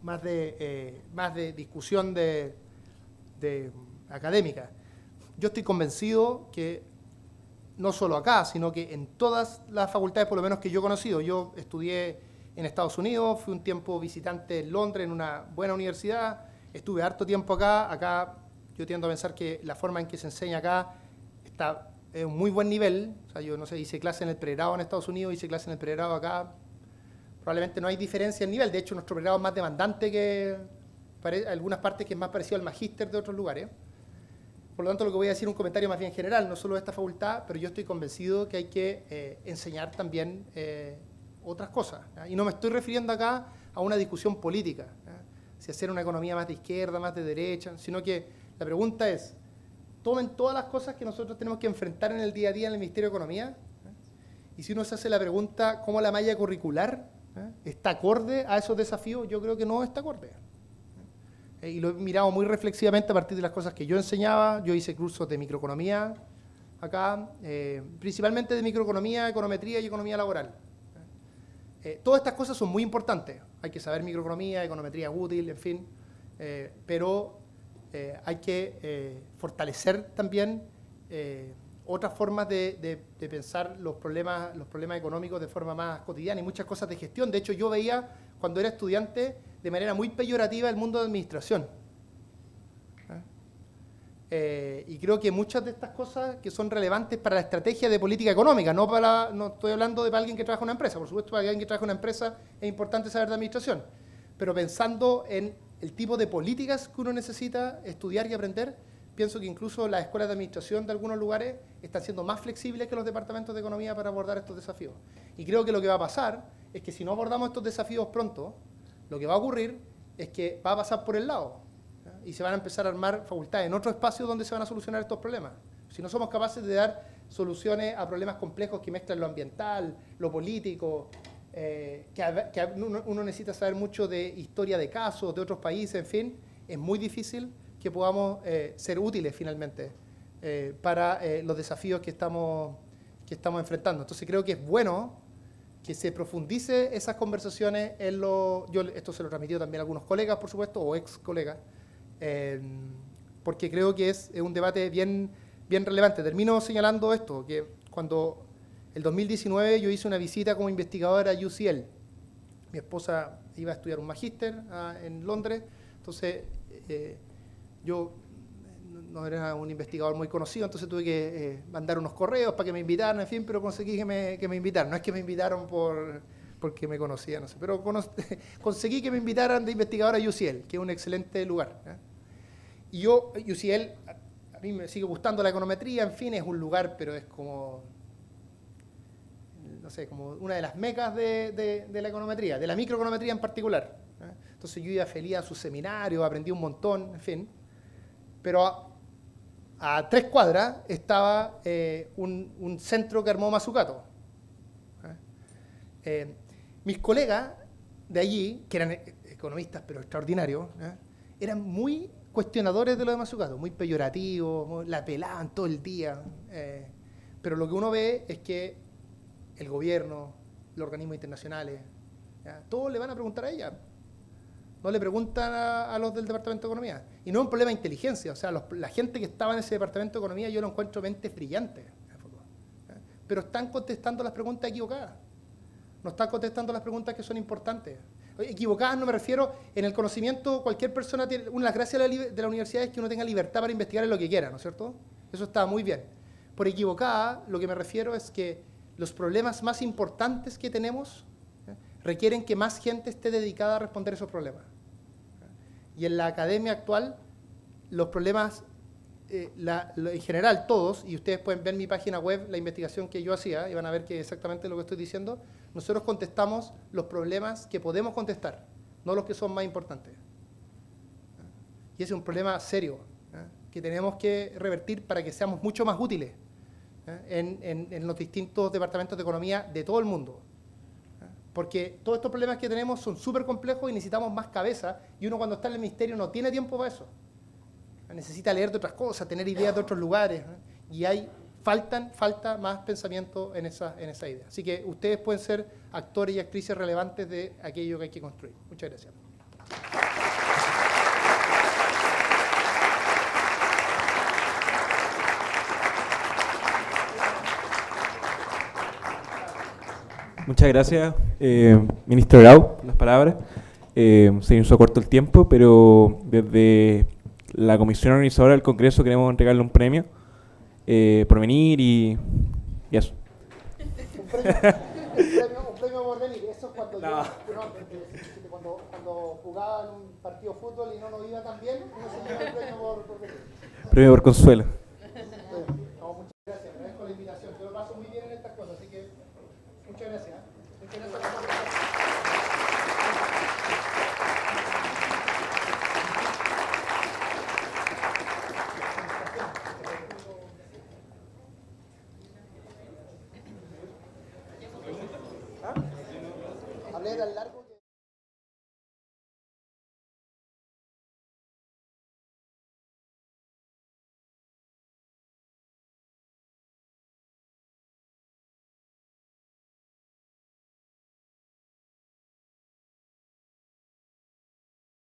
más de discusión de académica. Yo estoy convencido que no solo acá, sino que en todas las facultades, por lo menos que yo he conocido, yo estudié en Estados Unidos, fui un tiempo visitante en Londres, en una buena universidad, estuve harto tiempo acá. Acá yo tiendo a pensar que la forma en que se enseña acá está en un muy buen nivel. O sea, yo no sé, hice clase en el pregrado en Estados Unidos, hice clase en el pregrado acá. Probablemente no hay diferencia en nivel. De hecho, nuestro pregrado es más demandante que algunas partes, que es más parecido al magíster de otros lugares. Por lo tanto, lo que voy a decir es un comentario más bien general, no solo de esta facultad, pero yo estoy convencido que hay que enseñar también otras cosas. Y no me estoy refiriendo acá a una discusión política, si hacer una economía más de izquierda, más de derecha, sino que la pregunta es, tomen todas las cosas que nosotros tenemos que enfrentar en el día a día en el Ministerio de Economía, y si uno se hace la pregunta cómo la malla curricular está acorde a esos desafíos, yo creo que no está acorde. Y lo he mirado muy reflexivamente a partir de las cosas que yo enseñaba. Yo hice cursos de microeconomía acá, principalmente de microeconomía, econometría y economía laboral. Todas estas cosas son muy importantes. Hay que saber microeconomía, econometría útil, en fin, pero hay que fortalecer también otras formas de pensar los problemas económicos de forma más cotidiana y muchas cosas de gestión. De hecho, yo veía cuando era estudiante de manera muy peyorativa el mundo de administración. Y creo que muchas de estas cosas que son relevantes para la estrategia de política económica, no estoy hablando de para alguien que trabaja en una empresa, por supuesto para alguien que trabaja en una empresa es importante saber de administración, pero pensando en el tipo de políticas que uno necesita estudiar y aprender, pienso que incluso las escuelas de administración de algunos lugares están siendo más flexibles que los departamentos de economía para abordar estos desafíos. Y creo que lo que va a pasar es que si no abordamos estos desafíos pronto, lo que va a ocurrir es que va a pasar por el lado, ¿ya? Y se van a empezar a armar facultades en otro espacio donde se van a solucionar estos problemas. Si no somos capaces de dar soluciones a problemas complejos que mezclan lo ambiental, lo político, que uno necesita saber mucho de historia de casos, de otros países, en fin, es muy difícil que podamos ser útiles finalmente para los desafíos que estamos enfrentando. Entonces creo que es bueno que se profundice esas conversaciones yo esto se lo transmitió también a algunos colegas, por supuesto, o ex colegas, porque creo que es un debate bien relevante. Termino señalando esto, que cuando el 2019 yo hice una visita como investigadora a UCL, mi esposa iba a estudiar un magíster en Londres, entonces yo no era un investigador muy conocido, entonces tuve que mandar unos correos para que me invitaran, en fin, pero conseguí que me invitaran. No es que me invitaron porque me conocían, no sé, pero conseguí que me invitaran de investigador a UCL, que es un excelente lugar, ¿eh? Y UCL, a mí me sigue gustando la econometría, en fin, es un lugar, pero es como, no sé, como una de las mecas de la econometría, de la microeconometría en particular, ¿eh? Entonces yo iba feliz a sus seminarios, aprendí un montón, en fin. Pero a 3 cuadras estaba un centro que armó Mazzucato. Mis colegas de allí, que eran economistas pero extraordinarios, eran muy cuestionadores de lo de Mazzucato, muy peyorativos, la pelaban todo el día. Pero lo que uno ve es que el gobierno, los organismos internacionales, todos le van a preguntar a ella. No le preguntan a los del Departamento de Economía. Y no es un problema de inteligencia. O sea, la gente que estaba en ese Departamento de Economía yo lo encuentro mentes brillantes. Pero están contestando las preguntas equivocadas. No están contestando las preguntas que son importantes. Equivocadas no me refiero, en el conocimiento cualquier persona tiene, una de las gracias de la universidad es que uno tenga libertad para investigar en lo que quiera, ¿no es cierto? Eso está muy bien. Por equivocada, lo que me refiero es que los problemas más importantes que tenemos requieren que más gente esté dedicada a responder esos problemas. Y en la academia actual, los problemas, en general todos, y ustedes pueden ver en mi página web la investigación que yo hacía, y van a ver que exactamente lo que estoy diciendo, nosotros contestamos los problemas que podemos contestar, no los que son más importantes. Y ese es un problema serio, que tenemos que revertir para que seamos mucho más útiles en los distintos departamentos de economía de todo el mundo. Porque todos estos problemas que tenemos son súper complejos y necesitamos más cabeza, y uno cuando está en el ministerio no tiene tiempo para eso. Necesita leer de otras cosas, tener ideas de otros lugares, y falta más pensamiento en esa idea. Así que ustedes pueden ser actores y actrices relevantes de aquello que hay que construir. Muchas gracias. Muchas gracias, ministro Grau, por las palabras. Se nos hizo corto el tiempo, pero desde la comisión organizadora del Congreso queremos entregarle un premio por venir y eso. Un premio por venir. Eso es cuando cuando jugaba en un partido de fútbol y no nos iba tan bien, uno se lleva el premio por venir. Premio por consuelo. No, muchas gracias. Agradezco la invitación. Yo lo paso muy bien en estas cosas, así que muchas gracias. Muchas gracias. Hablé tan largo.